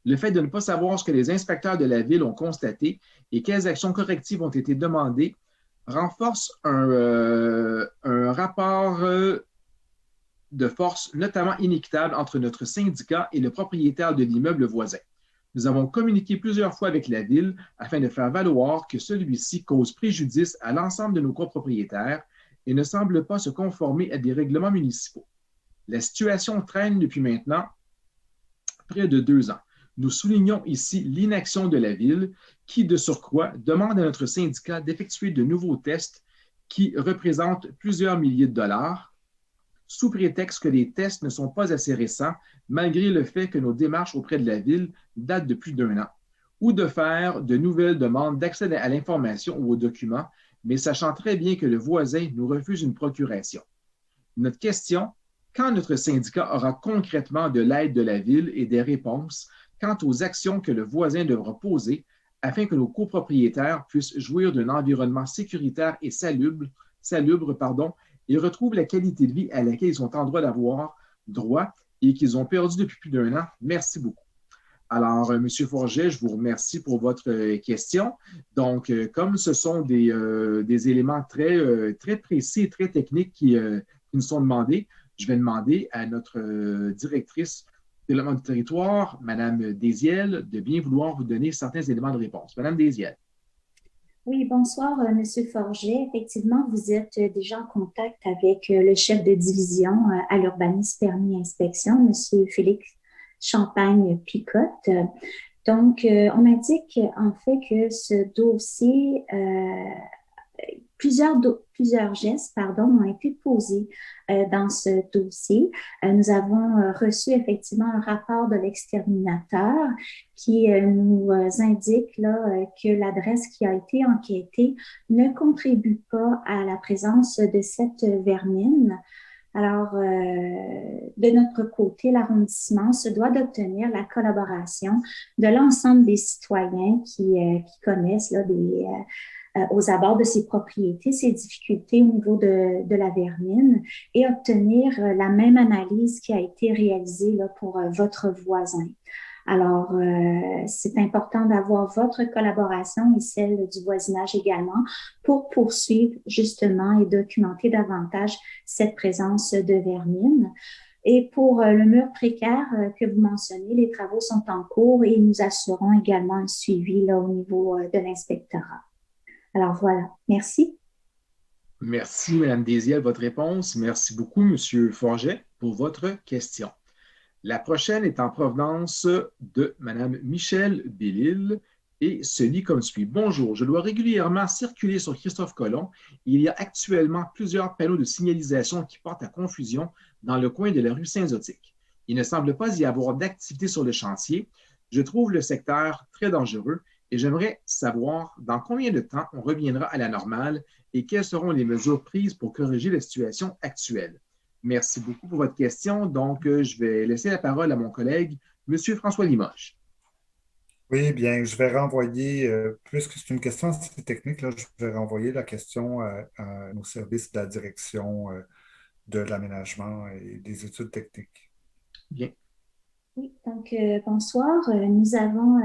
Le fait de ne pas savoir ce que les inspecteurs de la Ville ont constaté et quelles actions correctives ont été demandées renforce un rapport de force notamment inéquitable entre notre syndicat et le propriétaire de l'immeuble voisin. Nous avons communiqué plusieurs fois avec la Ville afin de faire valoir que celui-ci cause préjudice à l'ensemble de nos copropriétaires et ne semble pas se conformer à des règlements municipaux. La situation traîne depuis maintenant près de 2 ans. Nous soulignons ici l'inaction de la Ville qui, de surcroît, demande à notre syndicat d'effectuer de nouveaux tests qui représentent plusieurs milliers de dollars, sous prétexte que les tests ne sont pas assez récents, malgré le fait que nos démarches auprès de la Ville datent de plus d'1 an, ou de faire de nouvelles demandes d'accès à l'information ou aux documents, mais sachant très bien que le voisin nous refuse une procuration. Notre question, quand notre syndicat aura concrètement de l'aide de la Ville et des réponses quant aux actions que le voisin devra poser afin que nos copropriétaires puissent jouir d'un environnement sécuritaire et salubre, et retrouvent la qualité de vie à laquelle ils sont en droit d'avoir droit et qu'ils ont perdu depuis plus d'1 an. Merci beaucoup. Alors, M. Forget, je vous remercie pour votre question. Donc, comme ce sont des éléments très précis et très techniques qui nous sont demandés, je vais demander à notre directrice développement du territoire, Mme Désiel, de bien vouloir vous donner certains éléments de réponse. Mme Désiel. Oui, bonsoir, M. Forget. Effectivement, vous êtes déjà en contact avec le chef de division à l'urbanisme permis inspection, M. Félix Champagne-Picotte. Donc, on indique en fait que ce dossier, plusieurs gestes ont été posés dans ce dossier. Nous avons reçu effectivement un rapport de l'exterminateur qui nous indique là, que l'adresse qui a été enquêtée ne contribue pas à la présence de cette vermine. Alors, de notre côté, l'arrondissement se doit d'obtenir la collaboration de l'ensemble des citoyens qui connaissent là, aux abords de ces propriétés, ces difficultés au niveau de la vermine et obtenir la même analyse qui a été réalisée là, pour votre voisin. Alors, c'est important d'avoir votre collaboration et celle du voisinage également pour poursuivre justement et documenter davantage cette présence de vermine. Et pour le mur précaire que vous mentionnez, les travaux sont en cours et nous assurons également un suivi là, au niveau de l'inspectorat. Alors voilà, merci. Merci, Mme Désiel, votre réponse. Merci beaucoup, M. Forget, pour votre question. La prochaine est en provenance de Mme Michèle Bellil et se lit comme suit. Bonjour, je dois régulièrement circuler sur Christophe Colomb. Il y a actuellement plusieurs panneaux de signalisation qui portent à confusion dans le coin de la rue Saint-Zotique. Il ne semble pas y avoir d'activité sur le chantier. Je trouve le secteur très dangereux et j'aimerais savoir dans combien de temps on reviendra à la normale et quelles seront les mesures prises pour corriger la situation actuelle. Merci beaucoup pour votre question. Donc, je vais laisser la parole à mon collègue, M. François Limoges. Oui, bien, je vais renvoyer, puisque c'est une question assez technique, là, je vais renvoyer la question à nos services de la direction de l'aménagement et des études techniques. Bien. Oui, donc bonsoir. Nous avons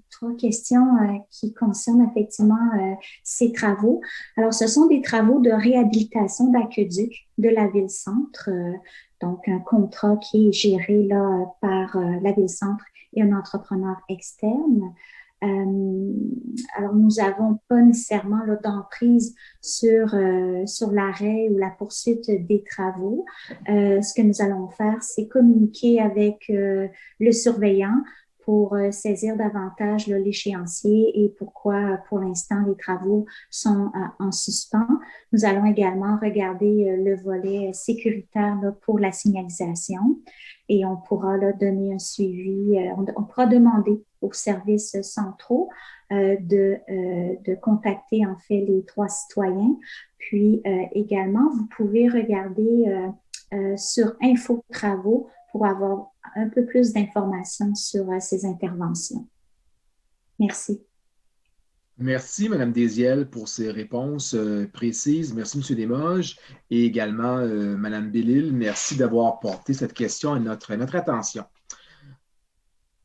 3 questions qui concernent effectivement ces travaux. Alors, ce sont des travaux de réhabilitation d'aqueduc de la Ville-Centre, donc un contrat qui est géré là, par la Ville-Centre et un entrepreneur externe. Alors, nous n'avons pas nécessairement d'emprise sur l'arrêt ou la poursuite des travaux. Ce que nous allons faire, c'est communiquer avec le surveillant pour saisir davantage l'échéancier et pourquoi, pour l'instant, les travaux sont en suspens. Nous allons également regarder le volet sécuritaire pour la signalisation et on pourra donner un suivi. On pourra demander aux services centraux de contacter en fait les 3 citoyens. Puis également, vous pouvez regarder sur Info Travaux pour avoir un peu plus d'informations sur ces interventions. Merci. Merci, Mme Désiel, pour ces réponses précises. Merci, M. Limoges. Et également, Mme Bellil, merci d'avoir porté cette question à notre attention.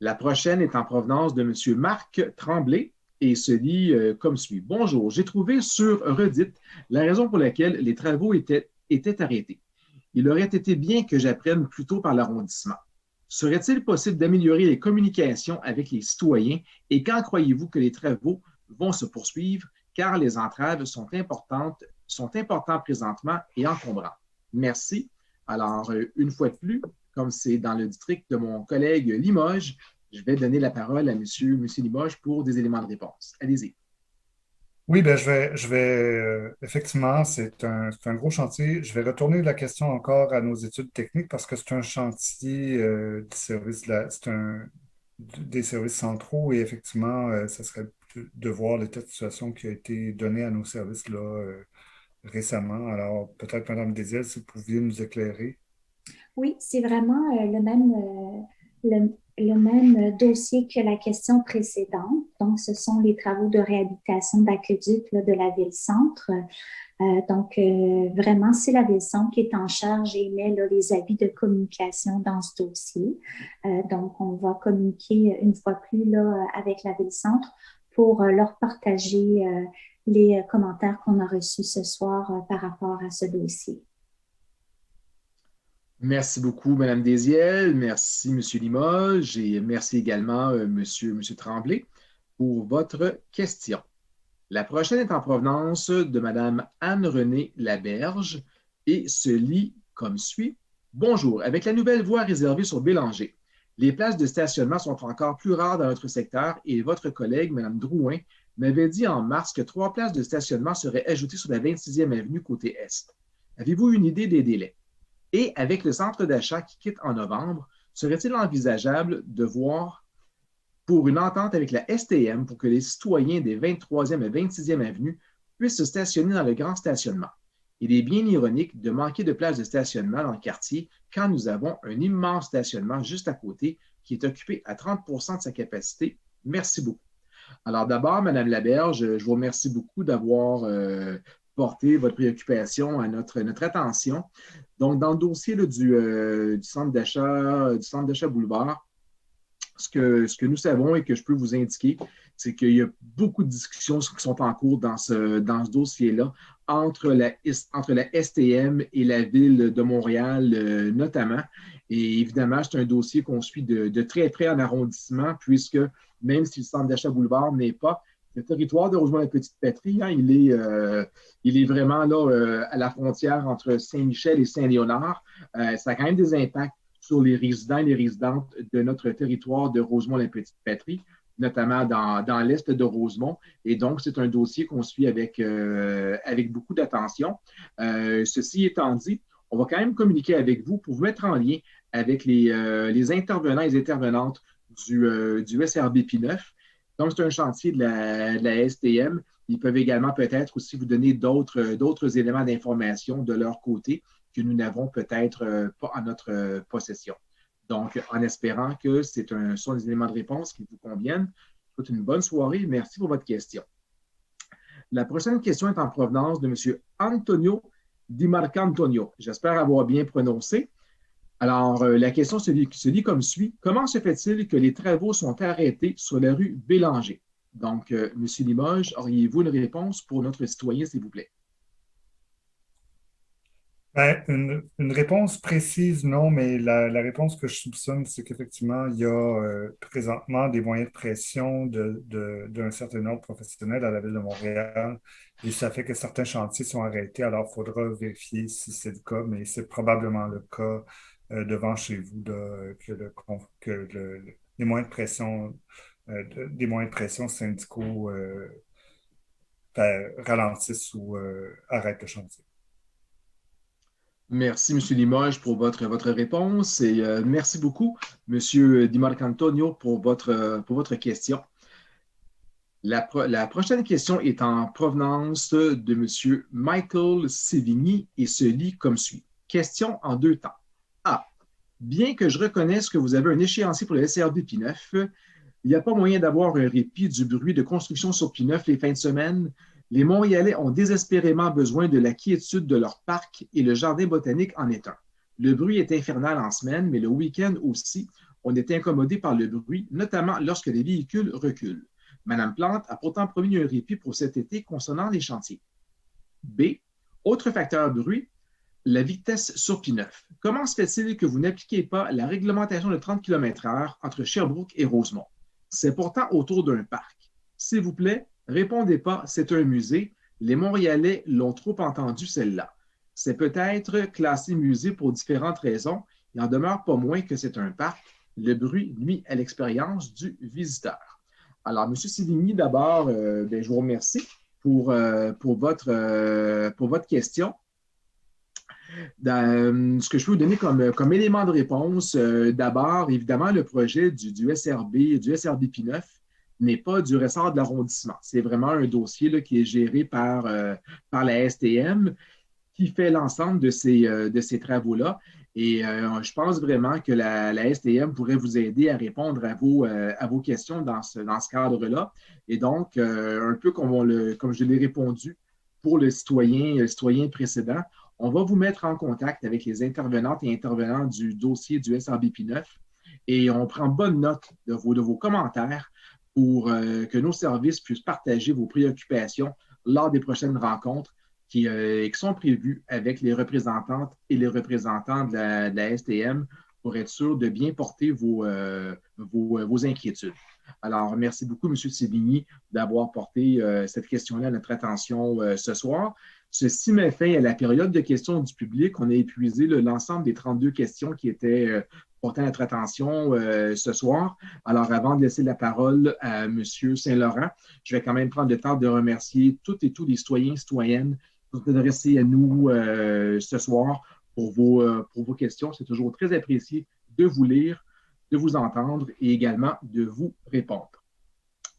La prochaine est en provenance de M. Marc Tremblay et se lit comme suit. Bonjour, j'ai trouvé sur Reddit la raison pour laquelle les travaux étaient arrêtés. Il aurait été bien que j'apprenne plus tôt par l'arrondissement. Serait-il possible d'améliorer les communications avec les citoyens et quand croyez-vous que les travaux vont se poursuivre car les entraves sont importantes présentement et encombrantes? Merci. Alors, une fois de plus, comme c'est dans le district de mon collègue Limoges, je vais donner la parole à M. Limoges pour des éléments de réponse. Allez-y. Oui, ben je vais effectivement, c'est un gros chantier. Je vais retourner la question encore à nos études techniques parce que c'est un chantier du service des services centraux et effectivement, ça serait de voir l'état de situation qui a été donné à nos services là récemment. Alors, peut-être, Mme Désiel, si vous pouviez nous éclairer. Oui, c'est vraiment le même dossier que la question précédente. Donc, ce sont les travaux de réhabilitation d'aqueduc de la Ville-Centre. Donc, vraiment, c'est la Ville-Centre qui est en charge et émet les avis de communication dans ce dossier. Donc, on va communiquer une fois plus avec la Ville-Centre pour leur partager les commentaires qu'on a reçus ce soir par rapport à ce dossier. Merci beaucoup, Mme Désiel. Merci, M. Limoges. Et merci également, M. Tremblay, pour votre question. La prochaine est en provenance de Mme Anne-Renée Laberge et se lit comme suit. Bonjour. Avec la nouvelle voie réservée sur Bélanger, les places de stationnement sont encore plus rares dans notre secteur et votre collègue, Mme Drouin, m'avait dit en mars que 3 places de stationnement seraient ajoutées sur la 26e avenue côté Est. Avez-vous une idée des délais? Et avec le centre d'achat qui quitte en novembre, serait-il envisageable de voir pour une entente avec la STM pour que les citoyens des 23e et 26e avenues puissent se stationner dans le grand stationnement? Il est bien ironique de manquer de places de stationnement dans le quartier quand nous avons un immense stationnement juste à côté qui est occupé à 30 % de sa capacité. Merci beaucoup. Alors d'abord, Mme Laberge, je vous remercie beaucoup d'avoir porté votre préoccupation à notre attention. Donc, dans le dossier du centre d'achat Boulevard, ce que nous savons et que je peux vous indiquer, c'est qu'il y a beaucoup de discussions qui sont en cours dans ce dossier-là entre la STM et la Ville de Montréal notamment. Et évidemment, c'est un dossier qu'on suit de très près en arrondissement puisque même si le centre d'achat Boulevard n'est pas, le territoire de Rosemont-la-Petite-Patrie, hein, il est vraiment là à la frontière entre Saint-Michel et Saint-Léonard. Ça a quand même des impacts sur les résidents et les résidentes de notre territoire de Rosemont-la-Petite-Patrie. notamment dans l'est de Rosemont. Et donc, c'est un dossier qu'on suit avec beaucoup d'attention. Ceci étant dit, on va quand même communiquer avec vous pour vous mettre en lien avec les intervenants et les intervenantes du SRB P9. Donc, c'est un chantier de la STM. Ils peuvent également peut-être aussi vous donner d'autres éléments d'information de leur côté que nous n'avons peut-être pas en notre possession. Donc, en espérant que sont des éléments de réponse qui vous conviennent, je vous souhaite une bonne soirée. Merci pour votre question. La prochaine question est en provenance de M. Antonio Di Marcantonio. J'espère avoir bien prononcé. Alors, la question se lit comme suit. Comment se fait-il que les travaux sont arrêtés sur la rue Bélanger? Donc, M. Limoges, auriez-vous une réponse pour notre citoyen, s'il vous plaît? Ben, une réponse précise, non, mais la réponse que je soupçonne, c'est qu'effectivement, il y a présentement des moyens de pression d'un certain nombre professionnel à la Ville de Montréal et ça fait que certains chantiers sont arrêtés. Alors, il faudra vérifier si c'est le cas, mais c'est probablement le cas devant chez vous les moyens de pression, des moyens de pression syndicaux ralentissent ou arrêtent le chantier. Merci, M. Limoges, pour votre réponse et merci beaucoup, M. Di Marcantonio, pour votre question. La prochaine question est en provenance de M. Michael Sévigny et se lit comme suit. Question en 2 temps. A. Bien que je reconnaisse que vous avez un échéancier pour le SRB P9, il n'y a pas moyen d'avoir un répit du bruit de construction sur P9 les fins de semaine. Les Montréalais ont désespérément besoin de la quiétude de leur parc et le jardin botanique en est un. Le bruit est infernal en semaine, mais le week-end aussi, on est incommodé par le bruit, notamment lorsque les véhicules reculent. Mme Plante a pourtant promis un répit pour cet été concernant les chantiers. B. Autre facteur bruit, la vitesse sur P9. Comment se fait-il que vous n'appliquez pas la réglementation de 30 km/h entre Sherbrooke et Rosemont? C'est pourtant autour d'un parc. S'il vous plaît, répondez pas, c'est un musée. Les Montréalais l'ont trop entendu, celle-là. C'est peut-être classé musée pour différentes raisons. Il n'en demeure pas moins que c'est un parc. Le bruit nuit à l'expérience du visiteur. Alors, M. Sévigny, d'abord, je vous remercie pour votre question. Ce que je peux vous donner comme élément de réponse, d'abord, évidemment, le projet du SRB P9 n'est pas du ressort de l'arrondissement. C'est vraiment un dossier là, qui est géré par la STM qui fait l'ensemble de ces travaux-là. Et je pense vraiment que la STM pourrait vous aider à répondre à vos questions dans ce cadre-là. Et donc, un peu comme je l'ai répondu pour le citoyen précédent, on va vous mettre en contact avec les intervenantes et intervenants du dossier du SRB P9 et on prend bonne note de vos commentaires pour que nos services puissent partager vos préoccupations lors des prochaines rencontres qui sont prévues avec les représentantes et les représentants de la STM pour être sûr de bien porter vos inquiétudes. Alors, merci beaucoup, M. Sévigny, d'avoir porté cette question-là à notre attention ce soir. Ceci met fin à la période de questions du public. On a épuisé l'ensemble des 32 questions qui étaient portées à notre attention ce soir. Alors, avant de laisser la parole à M. Saint-Laurent, je vais quand même prendre le temps de remercier toutes et tous les citoyens et citoyennes qui sont adressés à nous ce soir pour vos questions. C'est toujours très apprécié de vous lire, de vous entendre et également de vous répondre.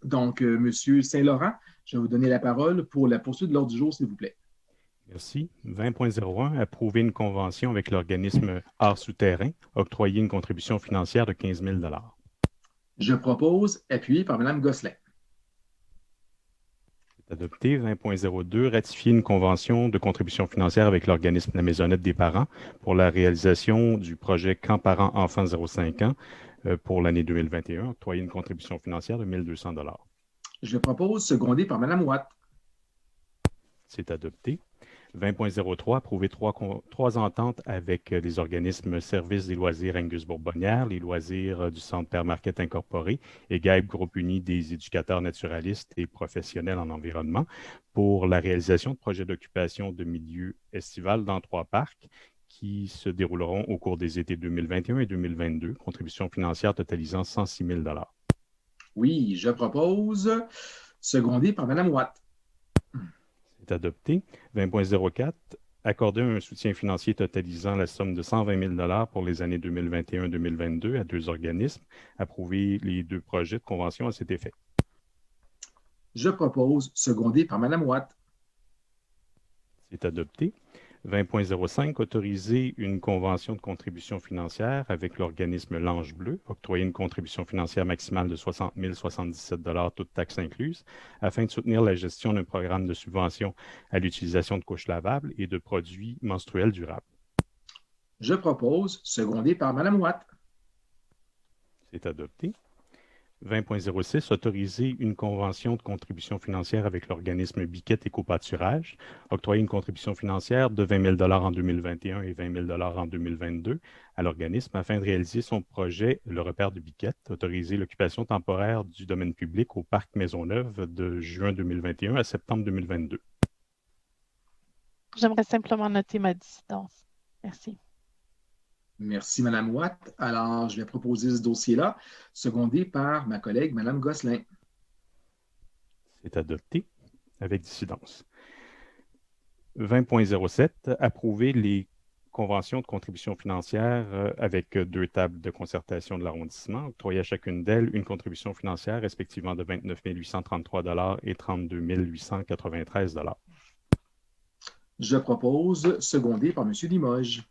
Donc, M. Saint-Laurent, je vais vous donner la parole pour la poursuite de l'ordre du jour, s'il vous plaît. Merci. 20.01, approuver une convention avec l'organisme Art Souterrain, octroyer une contribution financière de 15 000 $. Je propose, appuyé par Mme Gosselin. C'est adopté. 20.02, ratifier une convention de contribution financière avec l'organisme La Maisonnette des parents pour la réalisation du projet Camp Parents Enfants 0-5 ans pour l'année 2021, octroyer une contribution financière de 1 200 $. Je propose, secondé par Mme Watt. C'est adopté. 20.03, approuver trois ententes avec les organismes Services des loisirs Angus Bourbonnière, les loisirs du Centre Père Marquette Incorporé et GAEB Groupe Uni des éducateurs naturalistes et professionnels en environnement pour la réalisation de projets d'occupation de milieux estivales dans 3 parcs qui se dérouleront au cours des étés 2021 et 2022, contribution financière totalisant 106 000 $. Oui, je propose, secondé par Mme Watt. C'est adopté. 20.04. Accorder un soutien financier totalisant la somme de 120 000 pour les années 2021-2022 à deux organismes. Approuver les deux projets de convention à cet effet. Je propose, secondé par Mme Watt. C'est adopté. 20.05, autoriser une convention de contribution financière avec l'organisme L'Ange Bleu, octroyer une contribution financière maximale de 60 077 toutes taxes incluses, afin de soutenir la gestion d'un programme de subvention à l'utilisation de couches lavables et de produits menstruels durables. Je propose, secondé par Mme Watt. C'est adopté. 20.06, autoriser une convention de contribution financière avec l'organisme Biquette Éco-Pâturage, octroyer une contribution financière de 20 000 en 2021 et 20 000 en 2022 à l'organisme afin de réaliser son projet Le Repère de Biquette, autoriser l'occupation temporaire du domaine public au parc Maisonneuve de juin 2021 à septembre 2022. J'aimerais simplement noter ma dissidence. Merci. Merci, Mme Watt. Alors, je vais proposer ce dossier-là, secondé par ma collègue, Mme Gosselin. C'est adopté avec dissidence. 20.07, approuver les conventions de contribution financière avec deux tables de concertation de l'arrondissement, octroyer à chacune d'elles une contribution financière respectivement de 29 833 et 32 893 $. Je propose, secondé par M. Limoges.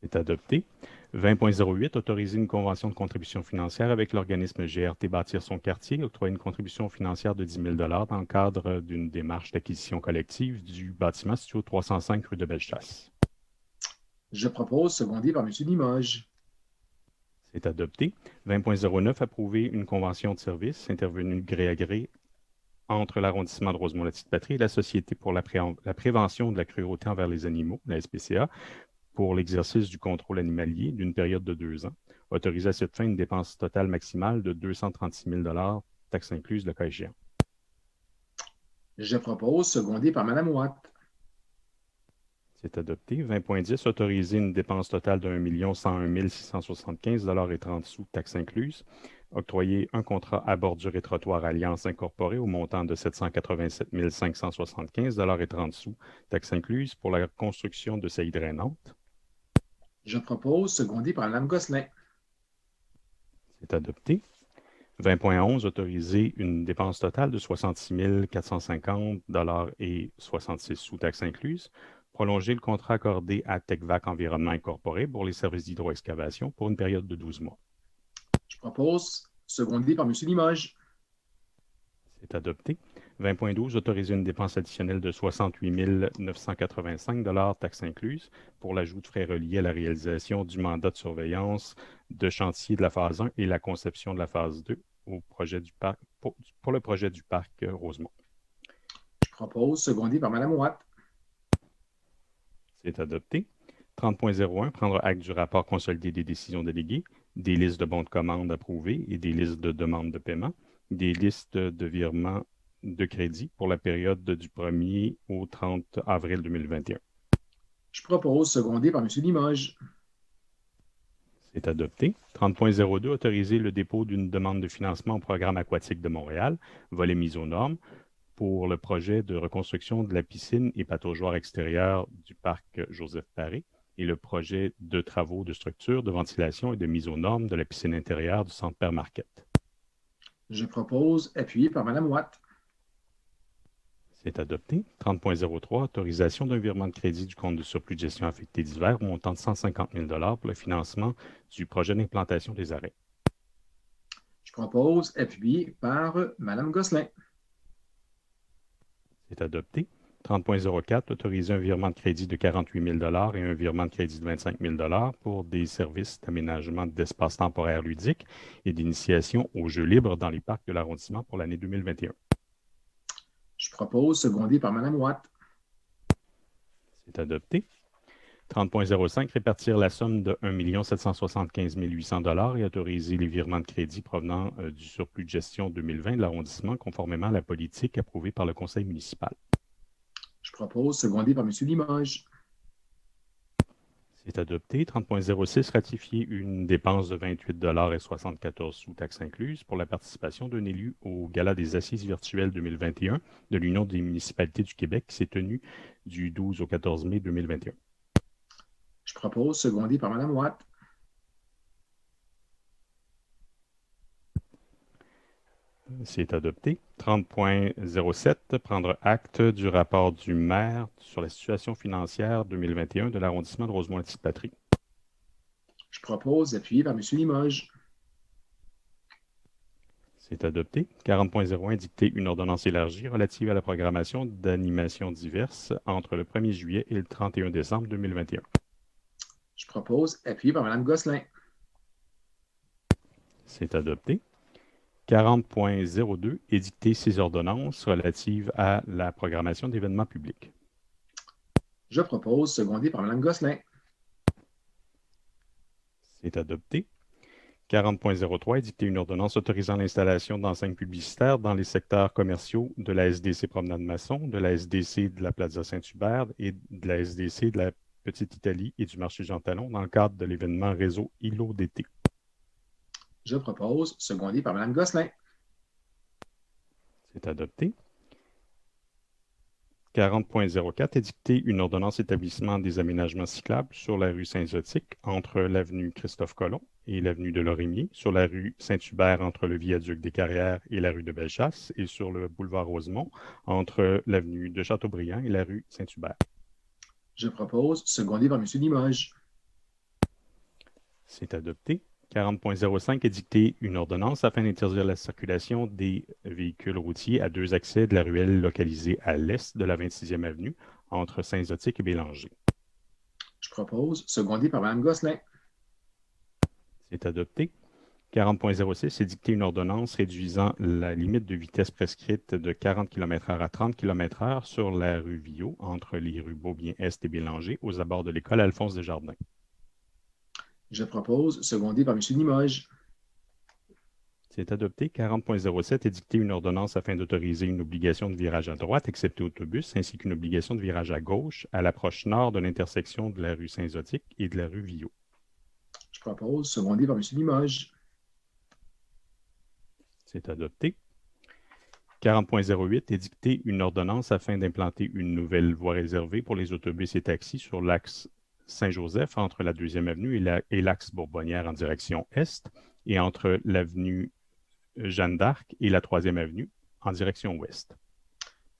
C'est adopté. 20.08, autoriser une convention de contribution financière avec l'organisme GRT Bâtir son quartier, octroyer une contribution financière de 10 000 dans le cadre d'une démarche d'acquisition collective du bâtiment situé au 305 rue de Bellechasse. Je propose, secondé par M. Limoges. C'est adopté. 20.09, approuver une convention de service intervenue gré à gré entre l'arrondissement de Rosemont-la-Petite-Patrie et la Société pour la prévention de la cruauté envers les animaux, la SPCA, pour l'exercice du contrôle animalier d'une période de 2 ans. Autoriser à cette fin une dépense totale maximale de 236 000 taxes incluses, le cas échéant. Je propose, secondé par Mme Watt. C'est adopté. 20.10, autoriser une dépense totale de 1 101 675 et 30 sous, taxes incluses. Octroyer un contrat à bordure et trottoir Alliance Incorporée au montant de 787 575 et 30 sous, taxes incluses, pour la construction de saillies drainantes. Je propose, secondé par Mme Gosselin. C'est adopté. 20.11, autoriser une dépense totale de 66 450 et 66 sous, taxes incluses. Prolonger le contrat accordé à TechVac Environnement Incorporé pour les services d'hydroexcavation pour une période de 12 mois. Je propose, secondé par M. Limoges. C'est adopté. 20.12, autoriser une dépense additionnelle de 68 985 taxes incluses pour l'ajout de frais reliés à la réalisation du mandat de surveillance de chantier de la phase 1 et la conception de la phase 2 au projet du parc, pour le projet du parc Rosemont. Je propose, secondé par Mme Watt. C'est adopté. 30.01, prendre acte du rapport consolidé des décisions déléguées, des listes de bons de commande approuvés et des listes de demandes de paiement, des listes de virements de crédit pour la période du 1er au 30 avril 2021. Je propose, secondé par M. Limoges. C'est adopté. 30.02, autoriser le dépôt d'une demande de financement au programme aquatique de Montréal, volet mise aux normes, pour le projet de reconstruction de la piscine et pataugeoire extérieure du parc Joseph-Paré et le projet de travaux de structure, de ventilation et de mise aux normes de la piscine intérieure du centre Père Marquette. Je propose, appuyé par Mme Watt. C'est adopté. 30.03, autorisation d'un virement de crédit du compte de surplus de gestion affecté divers au montant de 150 000 pour le financement du projet d'implantation des arrêts. Je propose, appuyé par Mme Gosselin. C'est adopté. 30.04, autoriser un virement de crédit de 48 000 et un virement de crédit de 25 000 pour des services d'aménagement d'espaces temporaires ludiques et d'initiation aux jeux libres dans les parcs de l'arrondissement pour l'année 2021. Je propose, secondé par Mme Watt. C'est adopté. 30.05, répartir la somme de 1 775 800 et autoriser les virements de crédit provenant du surplus de gestion 2020 de l'arrondissement conformément à la politique approuvée par le conseil municipal. Je propose, secondé par M. Limoges. C'est adopté. 30.06, ratifier une dépense de 28,74 taxes incluses pour la participation d'un élu au Gala des Assises virtuelles 2021 de l'Union des municipalités du Québec qui s'est tenu du 12 au 14 mai 2021. Je propose, secondé par Mme Watt. C'est adopté. 30.07, prendre acte du rapport du maire sur la situation financière 2021 de l'arrondissement de Rosemont-la-Petite-Patrie. Je propose, appuyé par M. Limoges. C'est adopté. 40.01, dicter une ordonnance élargie relative à la programmation d'animations diverses entre le 1er juillet et le 31 décembre 2021. Je propose, appuyé par Mme Gosselin. C'est adopté. 40.02, édicter 6 ordonnances relatives à la programmation d'événements publics. Je propose, secondé par Mme Gosselin. C'est adopté. 40.03, édicter une ordonnance autorisant l'installation d'enseignes publicitaires dans les secteurs commerciaux de la SDC Promenade Masson, de la SDC de la Plaza Saint-Hubert et de la SDC de la Petite Italie et du marché Jean Talon dans le cadre de l'événement réseau îlot d'été. Je propose, secondé par Mme Gosselin. C'est adopté. 40.04, édicter une ordonnance établissement des aménagements cyclables sur la rue Saint-Zotique entre l'avenue Christophe-Colomb et l'avenue de Lorimier, sur la rue Saint-Hubert entre le viaduc des Carrières et la rue de Bellechasse et sur le boulevard Rosemont entre l'avenue de Châteaubriand et la rue Saint-Hubert. Je propose, secondé par M. Limoges. C'est adopté. 40.05, édicter une ordonnance afin d'interdire la circulation des véhicules routiers à 2 accès de la ruelle localisée à l'est de la 26e avenue entre Saint-Zotique et Bélanger. Je propose, secondé par Mme Gosselin. C'est adopté. 40.06, édicter une ordonnance réduisant la limite de vitesse prescrite de 40 km/h à 30 km/h sur la rue Viau entre les rues Beaubien-Est et Bélanger aux abords de l'école Alphonse Desjardins. Je propose, secondé par M. Limoges. C'est adopté. 40.07, édicter une ordonnance afin d'autoriser une obligation de virage à droite, excepté autobus, ainsi qu'une obligation de virage à gauche à l'approche nord de l'intersection de la rue Saint-Zotique et de la rue Viau. Je propose, secondé par M. Limoges. C'est adopté. 40.08, édicter une ordonnance afin d'implanter une nouvelle voie réservée pour les autobus et taxis sur l'axe Saint-Joseph entre la 2e avenue et l'axe Bourbonnière en direction est et entre l'avenue Jeanne d'Arc et la 3e avenue en direction ouest.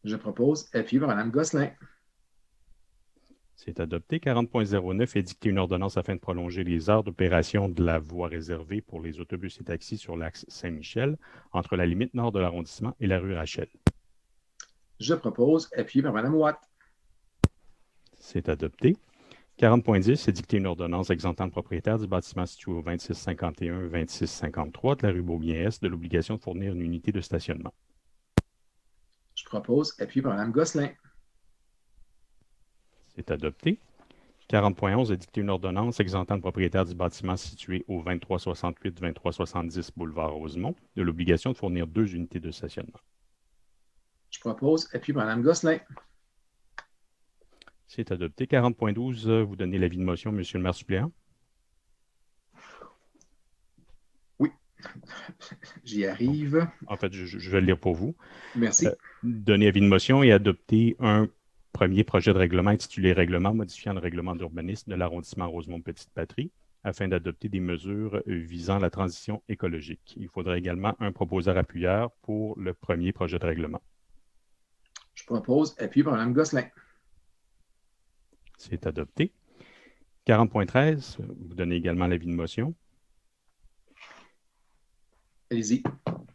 Je propose, appuyé par Mme Gosselin. C'est adopté. 40.09, édicter une ordonnance afin de prolonger les heures d'opération de la voie réservée pour les autobus et taxis sur l'axe Saint-Michel entre la limite nord de l'arrondissement et la rue Rachel. Je propose, appuyé par Mme Watt. C'est adopté. 40.10, édicter une ordonnance exemptant le propriétaire du bâtiment situé au 2651-2653 de la rue Beaubien-Est de l'obligation de fournir une unité de stationnement. Je propose, appuyé par Mme Gosselin. C'est adopté. 40.11, édicter une ordonnance exemptant le propriétaire du bâtiment situé au 2368-2370 boulevard Rosemont de l'obligation de fournir 2 unités de stationnement. Je propose, appuyé par Mme Gosselin. C'est adopté. 40.12, vous donnez l'avis de motion, M. le maire suppléant. Oui, j'y arrive. En fait, je vais le lire pour vous. Merci. Donner avis de motion et adopter un premier projet de règlement intitulé « Règlement modifiant le règlement d'urbanisme de l'arrondissement Rosemont-Petite-Patrie » afin d'adopter des mesures visant la transition écologique. Il faudrait également un proposeur appuyeur pour le premier projet de règlement. Je propose, appuyé par Mme Gosselin. C'est adopté. 40.13, vous donnez également l'avis de motion. Allez-y.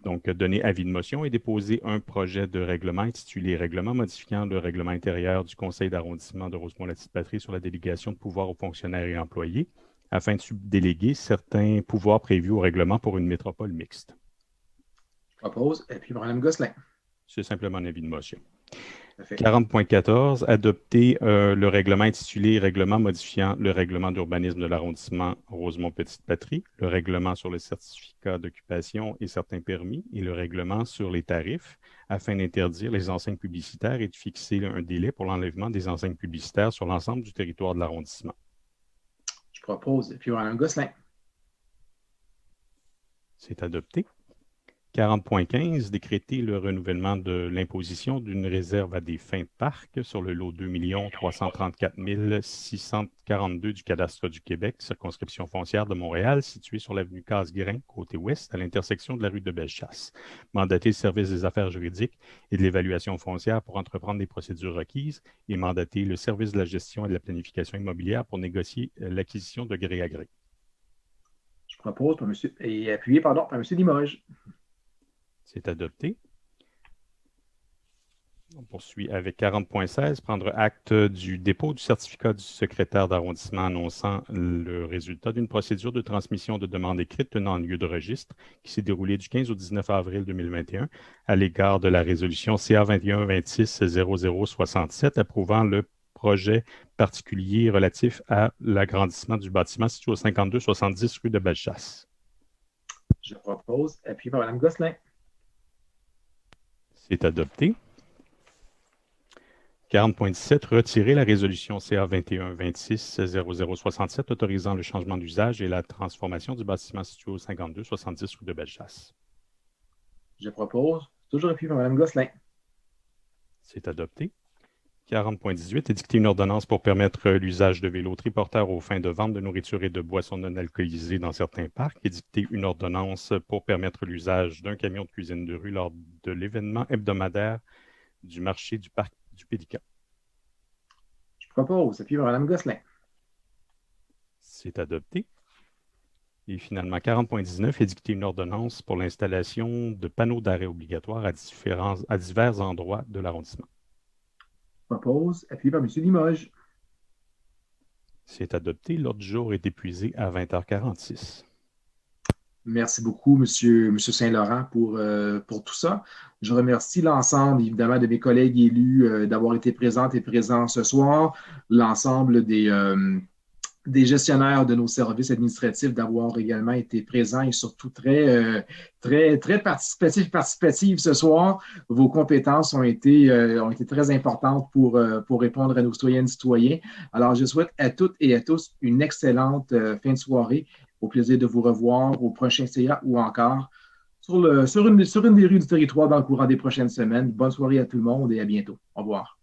Donc, donner avis de motion et déposer un projet de règlement intitulé « Règlement modifiant le règlement intérieur du Conseil d'arrondissement de Rosemont-la-Petite-Patrie sur la délégation de pouvoirs aux fonctionnaires et employés afin de subdéléguer certains pouvoirs prévus au règlement pour une métropole mixte. » Je propose, appuyé par Mme Gosselin. C'est simplement un avis de motion. 40.14, adopter le règlement intitulé « Règlement modifiant le règlement d'urbanisme de l'arrondissement Rosemont-Petite-Patrie, le règlement sur le certificat d'occupation et certains permis et le règlement sur les tarifs afin d'interdire les enseignes publicitaires et de fixer un délai pour l'enlèvement des enseignes publicitaires sur l'ensemble du territoire de l'arrondissement. » propose. Et puis, Mme Gosselin. C'est adopté. 40.15, décréter le renouvellement de l'imposition d'une réserve à des fins de parc sur le lot 2 334 642 du cadastre du Québec, circonscription foncière de Montréal, située sur l'avenue Casgrain, côté ouest, à l'intersection de la rue de Bellechasse. Mandater le service des affaires juridiques et de l'évaluation foncière pour entreprendre les procédures requises et mandater le service de la gestion et de la planification immobilière pour négocier l'acquisition de gré à gré. Je propose et appuyé par M. Limoges. C'est adopté. On poursuit avec 40.16, prendre acte du dépôt du certificat du secrétaire d'arrondissement annonçant le résultat d'une procédure de transmission de demande écrite tenant lieu de registre qui s'est déroulée du 15 au 19 avril 2021 à l'égard de la résolution CA 21-26-0067 approuvant le projet particulier relatif à l'agrandissement du bâtiment situé au 52-70 rue de Bellechasse. Je propose, appuyé par Mme Gosselin. C'est adopté. 40.17, retirer la résolution CA 21-26-0067 autorisant le changement d'usage et la transformation du bâtiment situé au 52-70 rue de Bellechasse. Je propose, toujours appuyé par Mme Gosselin. C'est adopté. 40.18, édicter une ordonnance pour permettre l'usage de vélos triporteurs aux fins de vente de nourriture et de boissons non alcoolisées dans certains parcs. Édicter une ordonnance pour permettre l'usage d'un camion de cuisine de rue lors de l'événement hebdomadaire du marché du parc du Pélican. Je propose, appuyé par Mme Gosselin. C'est adopté. Et finalement, 40.19, édicter une ordonnance pour l'installation de panneaux d'arrêt obligatoires à divers endroits de l'arrondissement. Propose, appuyé par M. Limoges. C'est adopté. L'ordre du jour est épuisé à 20h46. Merci beaucoup, M. Saint-Laurent, pour tout ça. Je remercie l'ensemble, évidemment, de mes collègues élus d'avoir été présents et présents ce soir, l'ensemble des gestionnaires de nos services administratifs d'avoir également été présents et surtout très participatifs ce soir. Vos compétences ont été très importantes pour répondre à nos citoyennes et citoyens. Alors, je souhaite à toutes et à tous une excellente fin de soirée. Au plaisir de vous revoir au prochain CA ou encore sur une des rues du territoire dans le courant des prochaines semaines. Bonne soirée à tout le monde et à bientôt. Au revoir.